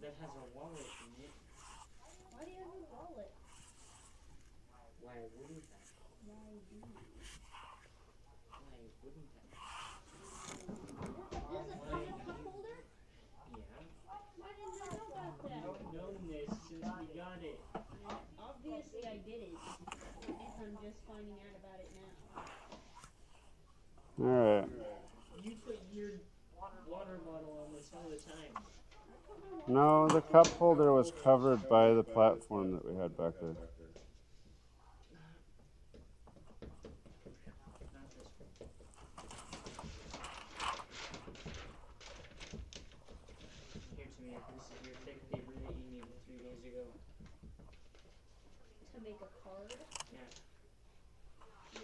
that has a wallet in it. Why do you have a wallet? Why wouldn't I? Why do you? Why wouldn't I? This is a Why cup you- holder? Yeah. Why didn't I know about that? I've known this since we got it. Obviously I didn't. I guess I'm just finding out about it now. All right. You put your water bottle on this all the time. No, the cup holder was covered by the platform that we had back there. Not this one. Here to me, this is your thick paper that you needed 3 days ago. To make a card? Yeah. No.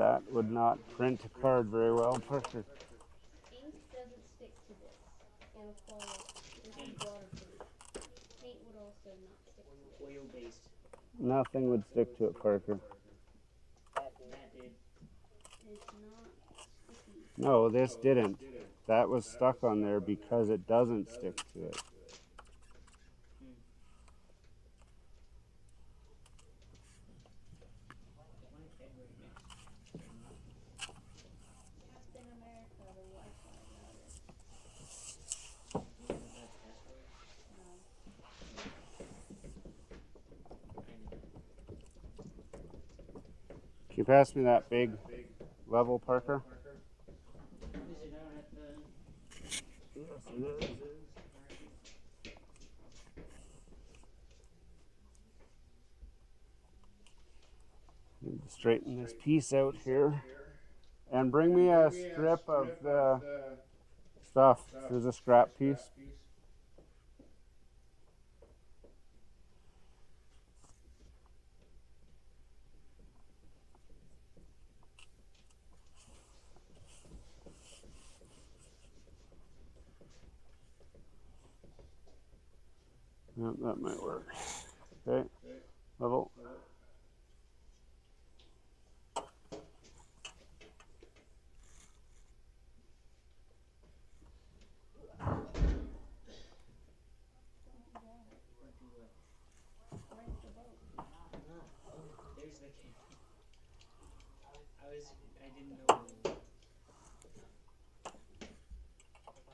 That would not print a card very well, Parker. Ink doesn't stick to this. It'll fall off. This is waterproof. Paint would also not stick to it. Oil-based. Nothing would stick to it, Parker. That did. It's not sticky. No, this didn't. That was stuck on there because it doesn't stick to it. My head right next. Captain America, the Wi-Fi router. Do you know that password? No. I know. Can you pass me that big level, Parker? Is it out at the... Yes, it is. Need to straighten this piece out here. And bring me a strip of the stuff. There's a scrap piece. Yep, that might work. Okay, level. Where's the boat? Oh, there's the camera. I didn't know.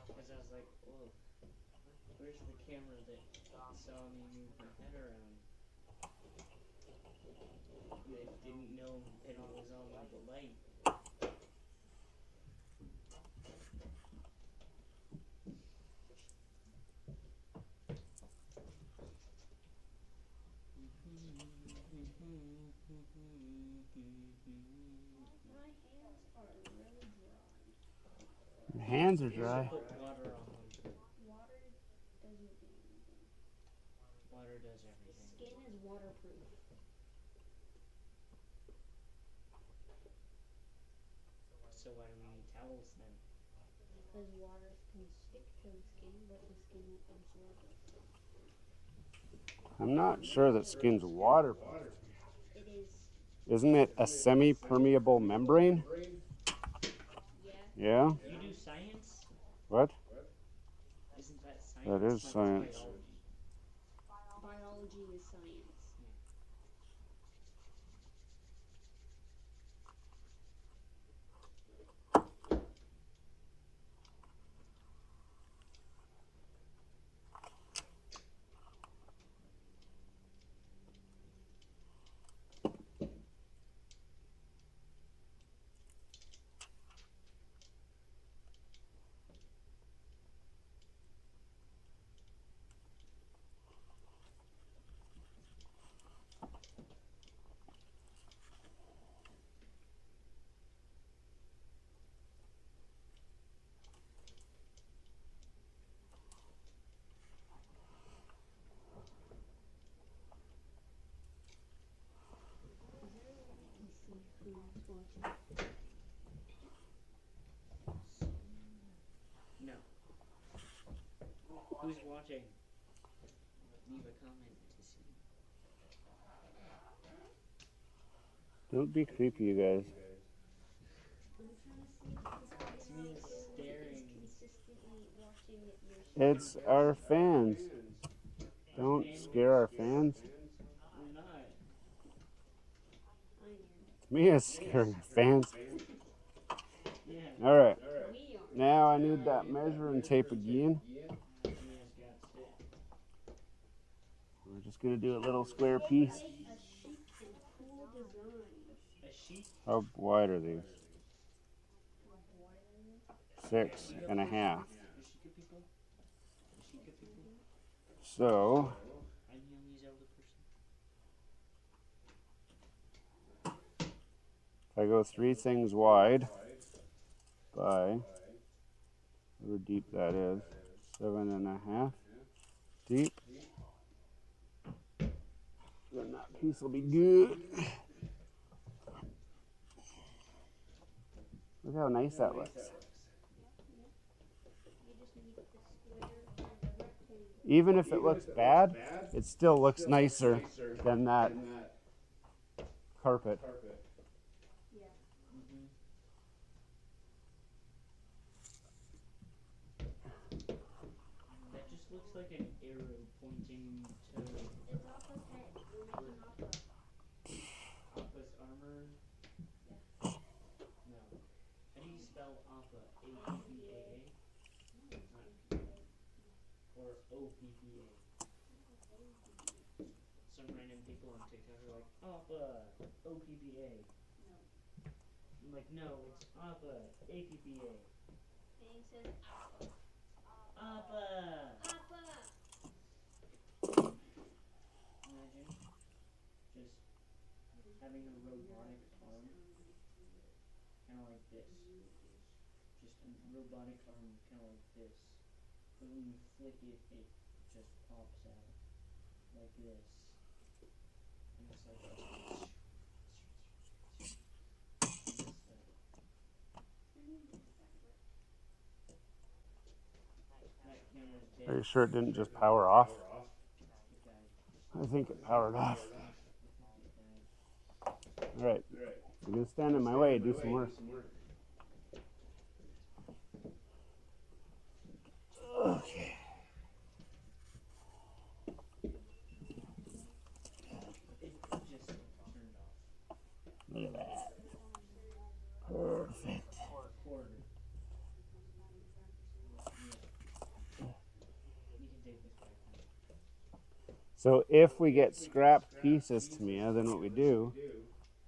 Because I was like, whoa, where's the camera that saw me move my head around? That didn't know that it was on with the light. My hands are really dry. Your hands are You should dry. put water on them. Water doesn't do anything. Water does everything. Skin is waterproof. So why do we need towels then? Because water can stick to the skin, but the skin will absorb it. I'm not sure that skin's waterproof. It is, Isn't it a semi-permeable membrane? yeah. Yeah? You do science? What? Isn't that science? That is Like science. biology. Biology is science. watching. No. Who's watching? Leave a comment to see. Don't be creepy, you guys. I'm trying to see if this guy It's me is staring. consistently watching your stream. It's our fans. Our Don't fans? scare our fans. We're not. I am. Me is scaring our fans. Yeah. All right. We are. Now I need that measuring tape again. Mia's got it. We're just gonna do a little square piece. Make a chic and cool design. A sheep? How wide are these? Water. 6.5. The Sheikah people? The Sheikah people? So I'm the only Zelda person. if I go 3 things wide by however deep that is, 7.5 deep, then that piece will be good. Look how nice that looks. You just need the square and the rectangle. Even if it looks bad, it still looks nicer than that carpet. Yeah. Mm-hmm. That just looks like an arrow pointing to It's Appa's head. We're making Appa. Appa's armor. No. How do you spell Appa? A-P-P-A-A? Or O-P-P-A? Some random people on TikTok are like, Appa, O-P-P-A. No. I'm like, no, it's Appa, A-P-P-A. Thing says Appa. Appa! Appa! Imagine just having a robotic arm, kind of like this. Just a robotic arm, kind of like this. But when you flick it, it just pops out like this. And it's like this stuff. That camera's dead. Are you sure it didn't just power off? It died. I think it powered off. It died. All right, you're gonna stand in my way, do some work. Okay. It just turned off. Look at that. Perfect. Quarter. You can take this back now. So if we get scrap pieces to Mia, then what we do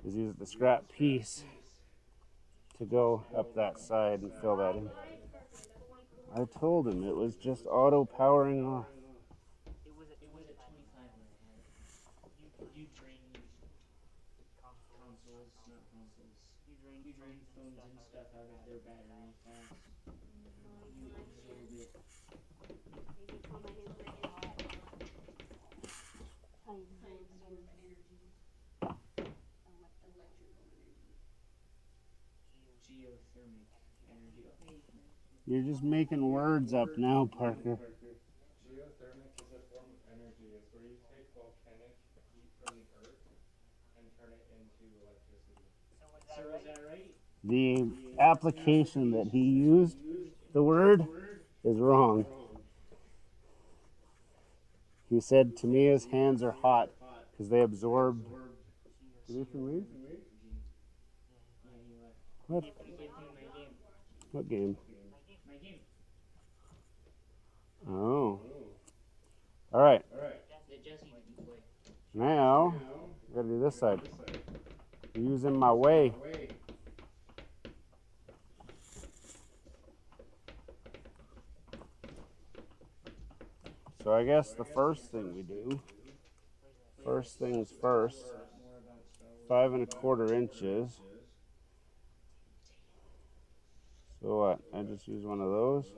is use the scrap piece to go up that side and fill that in. I told him it was just auto powering off. It was It was at 25 when I had it. You drained consoles, not consoles. You drained phones and stuff out of their battery fast. You absorb it. Maybe come in and bring it hot. I absorb energy. Electrical energy. Geothermic energy. Okay. You're just making words up now, Parker. Geothermic is a form of energy. It's where you take volcanic heat from the earth and turn it into electricity. So is that right? The application that he used, the word, is wrong. He said Tamia's hands are hot because they absorbed. Anything weird? Yeah, you are. What? You can't play my game. What game? My game. Oh. All right. That Jesse didn't play. Now, I gotta do this side. You're using my way. So I guess the first thing we do, first things first, 5 1/4 inches. So what? I just use one of those,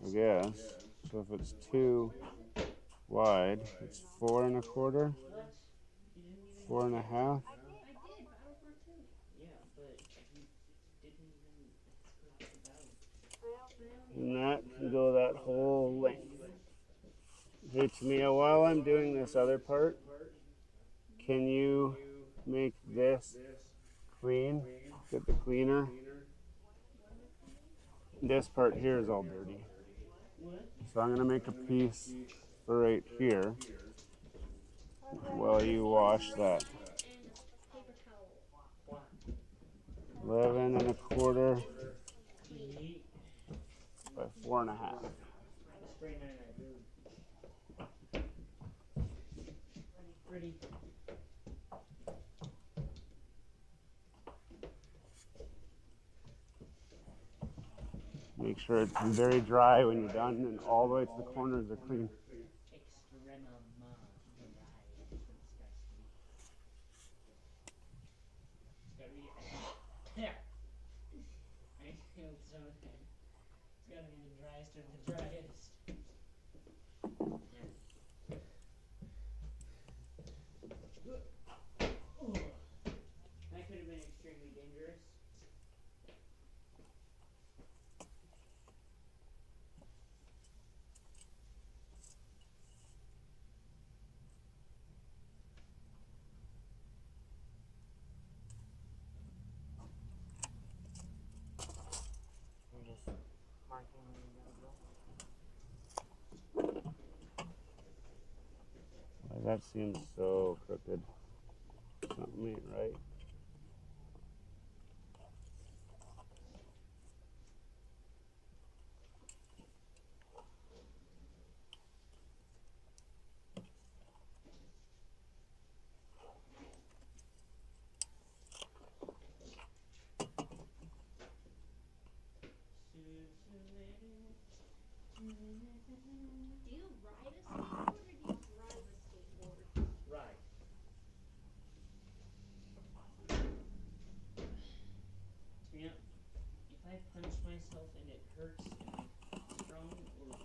I guess. So if it's too wide, it's 4 1/4, What? You didn't even 4.5. I did, but I was wrong too. Yeah. And that can go that whole length. Hey, Tamia, while I'm doing this other part, can you make this clean? Get the cleaner. This part here is all dirty. So I'm going to make a piece for right here while you wash that. And a paper towel. 11 1/4 Yeet. by 4 1/2. Spray none of that glue. Ready. Make sure it's very dry when you're done and all the way to the corners are clean. Extrema dry. It's gotta be. Yeah. I feel so good. It's gotta be the driest of the driest. That could have been extremely dangerous. You're just marking where you're gonna go. That seems so crooked. Something ain't right. Do you ride a skateboard or do you drive a skateboard? Right. Yeah. If I punch myself and it hurts, am I strong or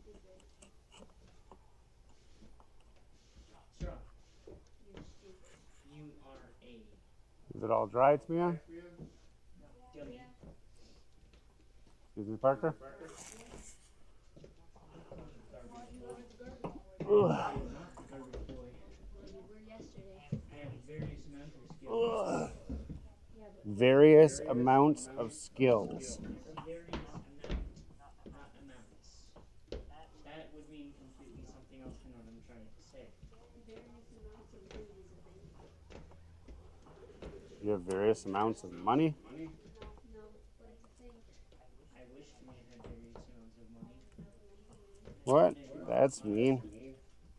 Stupid. strong? You're stupid. You are a Is it all dry, Tamia? dummy. Yeah. Excuse me, Parker? I'm not the garbage boy. Well, you were yesterday. I have various amounts of skills. Yeah, but Various amounts of skills. Various not amounts. That would mean completely something else than what I'm trying to say. various amounts of food is a thing. You have various amounts of money. No, but it's a thing. I wish we had various amounts of money. What? That's mean.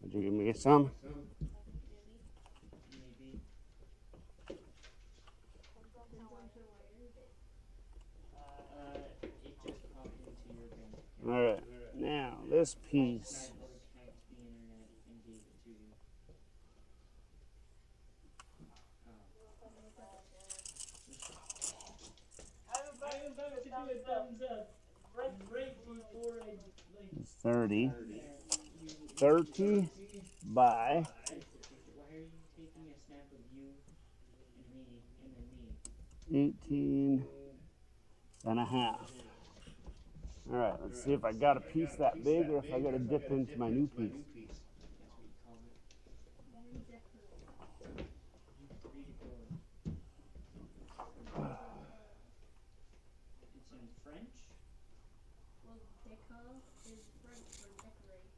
Would you give me some? Maybe. Depends on how I earned it. It just popped into your bank account. All right. Now, this piece. I just hacked the internet and gave it to you. I'm about to do a thumbs up. Right before I like 30. you 30 by Why are you taking a snap of you and me and then me? 18 and a half. All right, let's see if I got a piece that big or if I got to dip into my new piece. That's what you call it. Redecorate. Redecor. It's in French. Well, décor is French for decorate.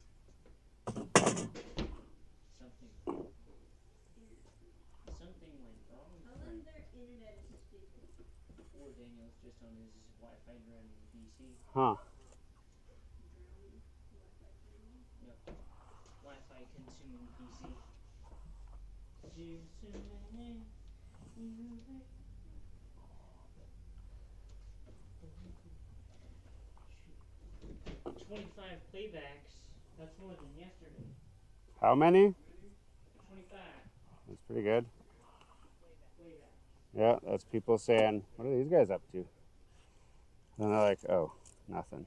Something. Something went wrong. Tell them their internet is stupid. Or Daniel's just on his Wi-Fi drowning PC. Huh. Drowning. Wi-Fi drowning. Yep. Wi-Fi consuming PC. 25 playbacks. That's more than yesterday. How many? 25 That's pretty good. playbacks. Yeah, that's people saying, what are these guys up to? And they're like, oh, nothing.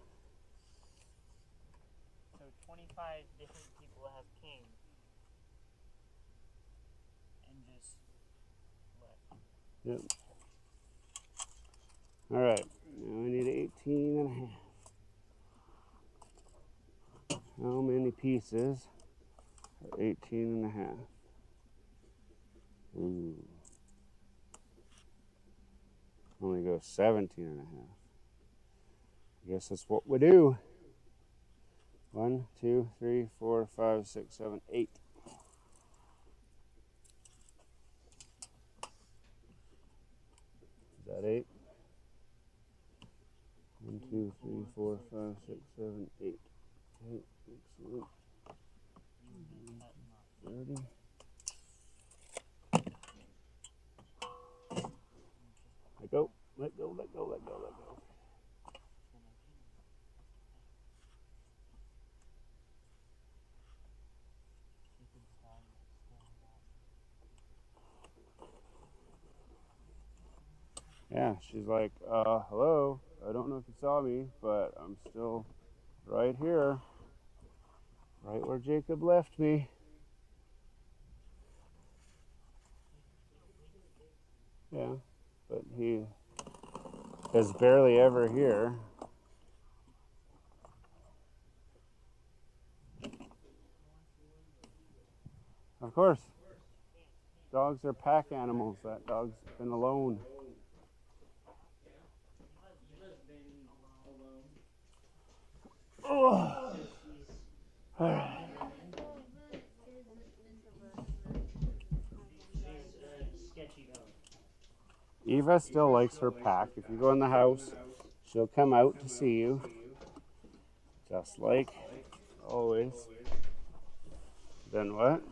So 25 different people have came and just left. Yep. All right. Now we need 18 and a half. How many pieces are 18 and a half? Ooh. Only go 17 and a half. I guess that's what we do. 1, 2, 3, 4, 5, 6, 7, 8. Is that 8? 1, 2, 3, 4, 5, 6, 7, 8. Okay, excellent. 30. Let go, let go, let go, let go, let go. Yeah, she's like, hello, I don't know if you saw me, but I'm still right here, right where Jacob left me. Yeah, but he is barely ever here. Of course, dogs are pack animals. That dog's been alone. Eva's been alone. Oh. So she's All right. she's a sketchy dog. Eva still likes her pack. If you go in the house, she'll come out to see you, just like always. Then what?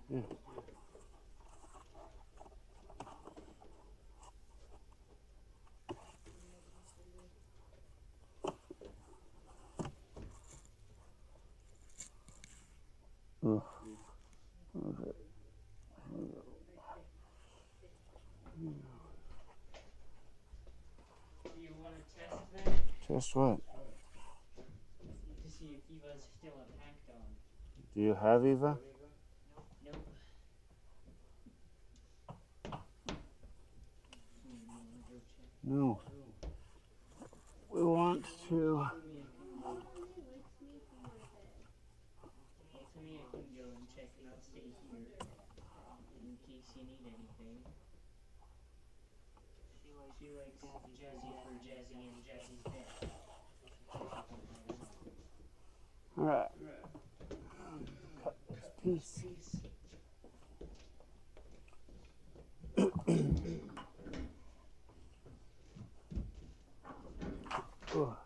Yeah. Ugh. Okay. Do you want to test that? Test what? To see if Eva's still a pack dog. Do you have Eva? Nope. No. We want to. Well, Tamia can go and check, and I'll stay here in case you need anything. She likes Jazzy for Jazzy and Jazzy's bed. All right. Cut this piece. Oh.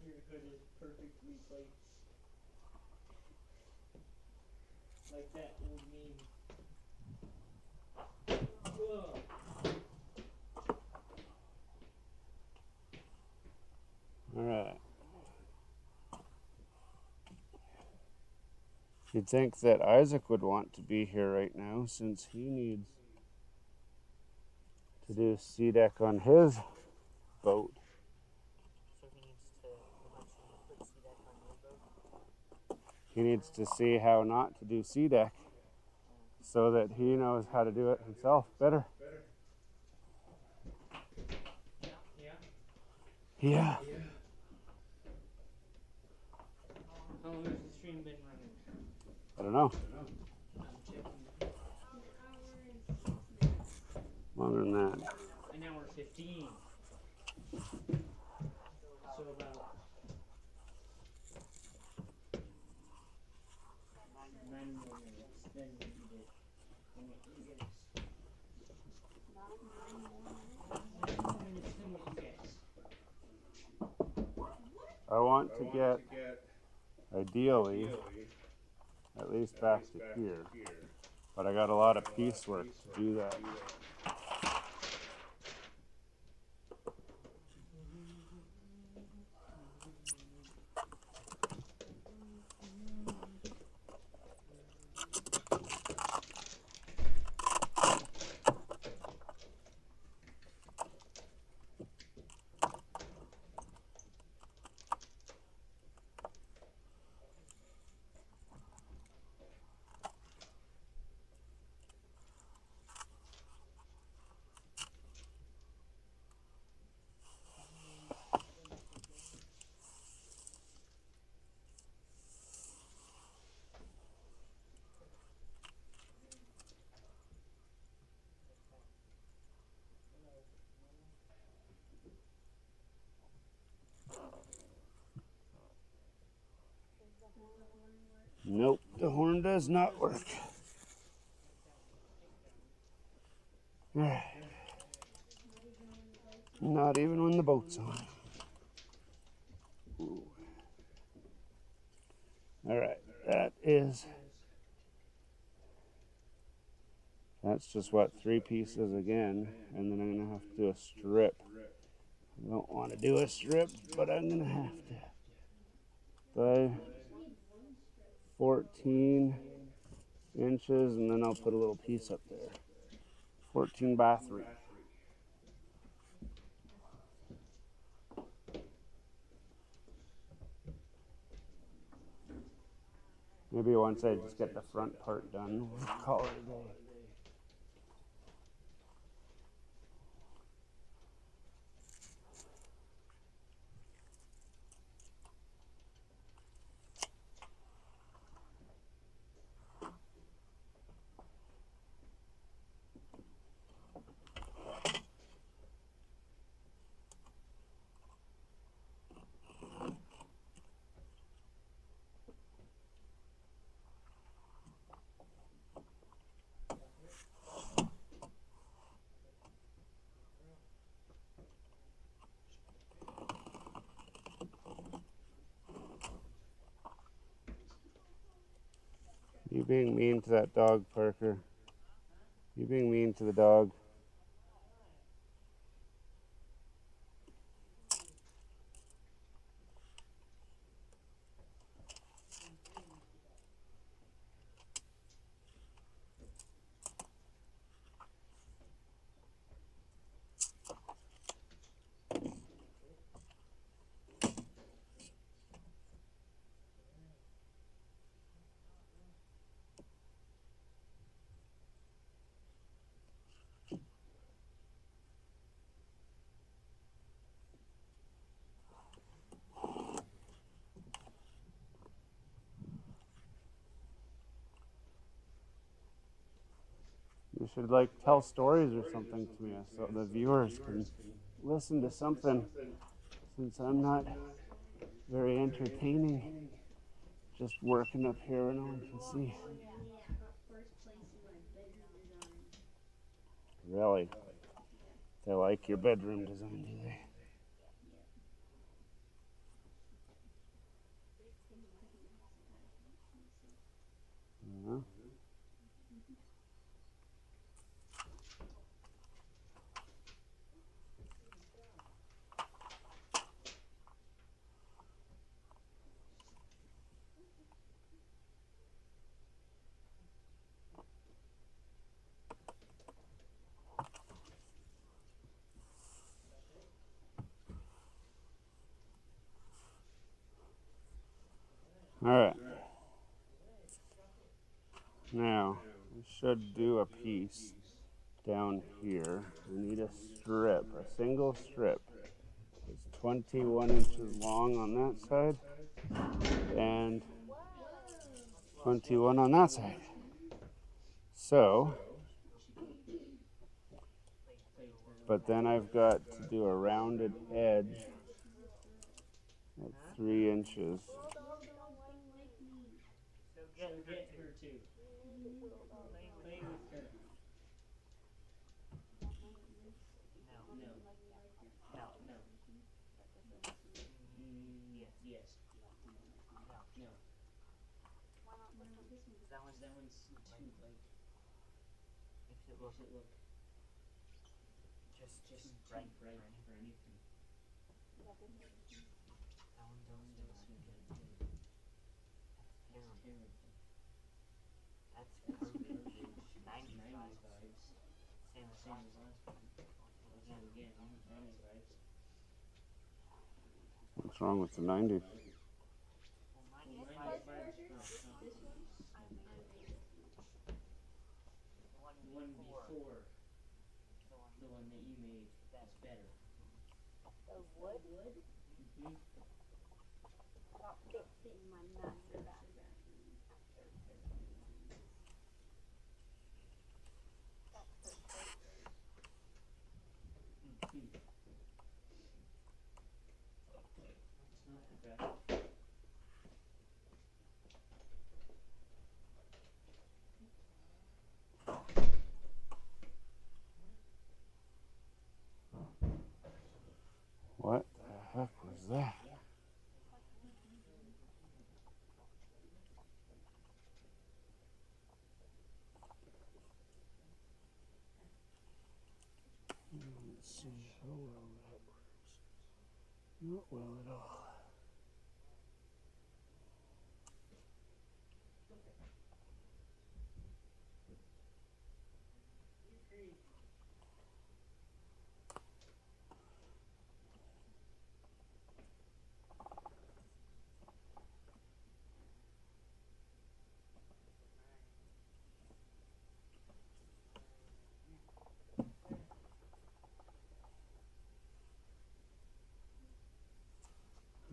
Your hood is perfectly placed. Like that old meme. Whoa. All right. You'd think that Isaac would want to be here right now since he needs to do sea deck on his boat. So he needs to, how much you need to put sea deck on your boat? He needs to see how not to do sea deck so that he knows how to do it himself better. Yeah. How long has the stream been running? I don't know. I'm checking. Longer than that. An hour 15. So about 9 more minutes. Then we eat it. And you guys. 9 more minutes than what you guys. I want to get, ideally, at least back to here. But I got a lot of piecework to do that. Nope, the horn does not work. Alright. Not even when the boat's on. Ooh. Alright, that's just what, 3 pieces again, and then I'm gonna have to do a strip. I don't want to do a strip, but I'm gonna have to. By 14 inches, and then I'll put a little piece up there. 14 by 3. Maybe once I just get the front part done, we'll call it a day. You being mean to that dog, Parker. You being mean to the dog. You should like tell stories or something to me so the viewers can listen to something, since I'm not very entertaining. Just working up here and no one can see. Yeah, got first place in my bedroom design. Really? They like your bedroom design, do they? Uh-huh. All right. Now, I should do a piece down here. I need a strip, a single strip. It's 21 inches long on that side and 21 on that side. So, but then I've got to do a rounded edge at 3 inches. So So get get her too. Play with her. no. No. No. No. Yes. Yes. No. No. That one's That one's too like makes it makes it look just just too too bright bright for for anything. That one don't do That's it. terrible. That's terrible. That's That's garbage. garbage. 90s 90s vibes. vibes. Same as Same last as one. last one. Once So again, again, 90s vibes. What's wrong with the 90s? well, Well, 90s 90s vibes. vibes. This one, I made this one. The one The one before. before, The one the one that you made, better. is better. The wood Mm-hmm. not fit in my master bathroom. Mm-hmm. It's not the best. What the heck was that? Let's see how well that works. Not well at all.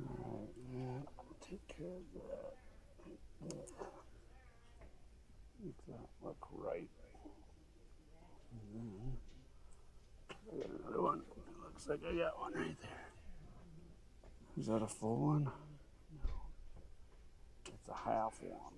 Alright, that, take care of that. Make that look right. And then I got another one. It looks like I got one right there. Is that a full one? No. It's a half one.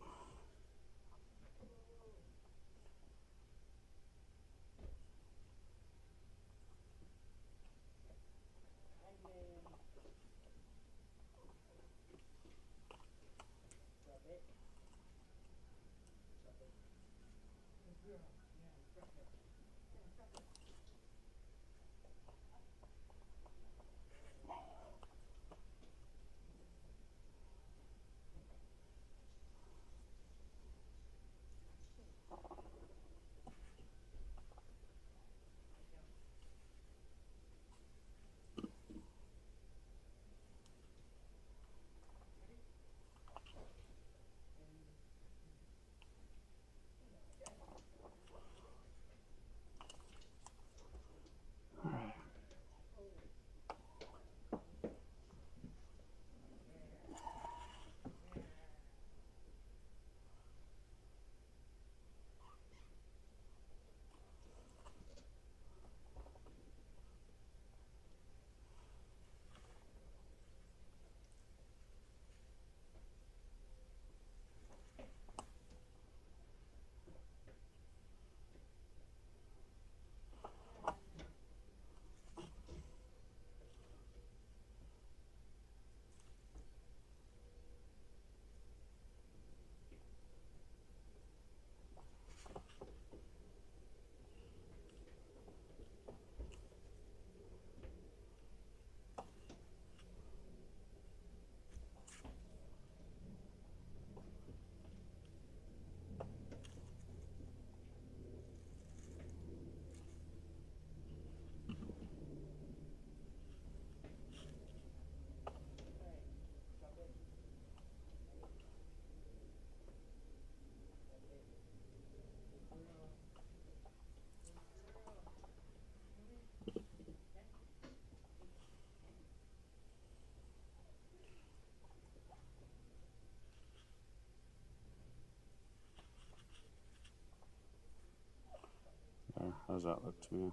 There, how's that look to you?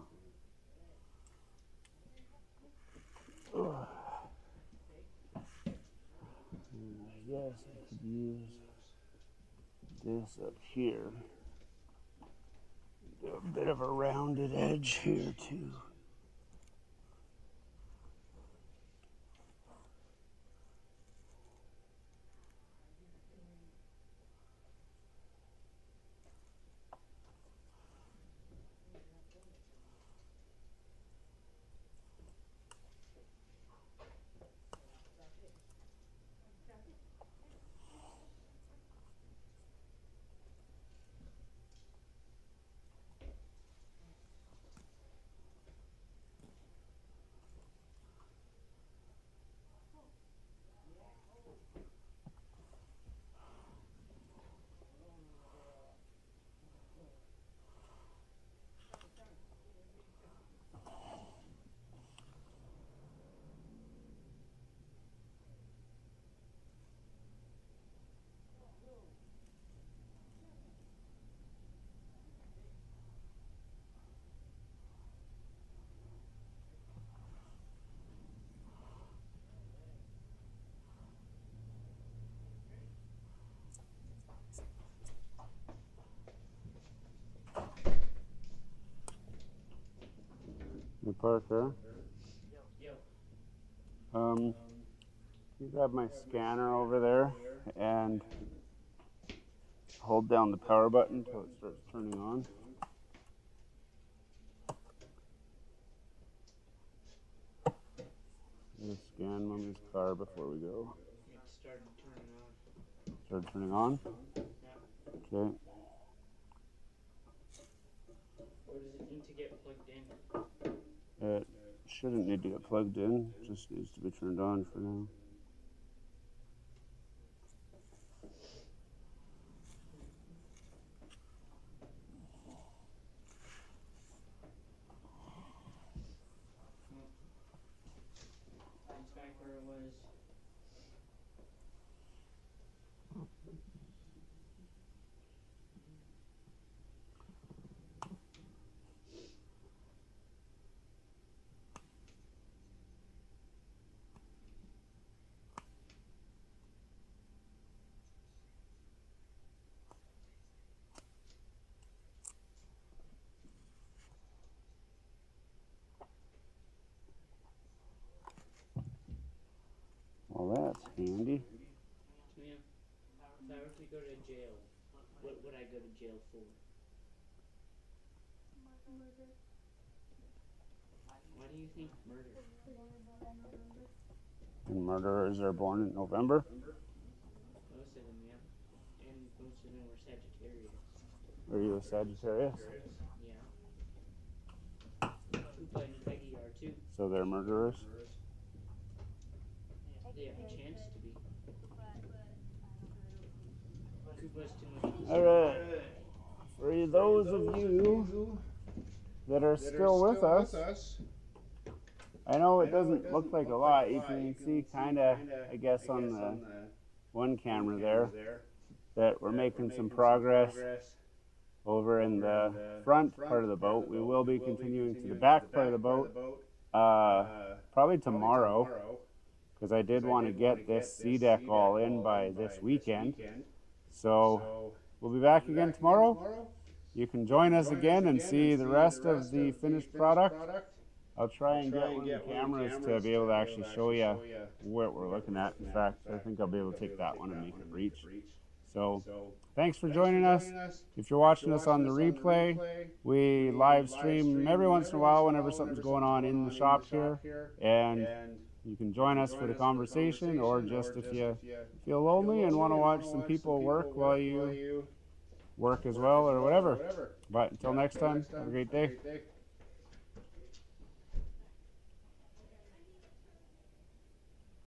Ugh. I guess I could use this up here. Do a bit of a rounded edge here too. Hey, Parker, Yo. You grab my scanner over there and hold down the power button until it starts turning on. I'm gonna scan Mummy's car before we go. It started turning on. Started turning on? Yeah. Okay. Or does it need to get plugged in? It shouldn't need to get plugged in, it just needs to be turned on for now. It's back where it was. Well, that's handy. Yeah. If I were to go to jail, what would I go to jail for? Murder. Why do you think murder? And murderers are born in November. Most of them, yeah. And most of them were Sagittarius. Are you a Sagittarius? Yeah. Koopa and Peggy are too. So they're murderers? They have a chance to be. Koopa's too much of a Alright. For those of you that are still with us, I know it doesn't look like a lot. You can see kind of, I guess, on the one camera there, that we're making some progress over in the front part of the boat. We will be continuing to the back part of the boat probably tomorrow, because I did want to get this sea deck all in by this weekend. So we'll be back again tomorrow. You can join us again and see the rest of the finished product. I'll try and get one of the cameras to be able to actually show you what we're looking at. In fact, I think I'll be able to take that one and make it reach. So thanks for joining us. If you're watching us on the replay, we live stream every once in a while whenever something's going on in the shop here. And you can join us for the conversation, or just if you feel lonely and want to watch some people work while you work as well, or whatever. But until next time, have a great day.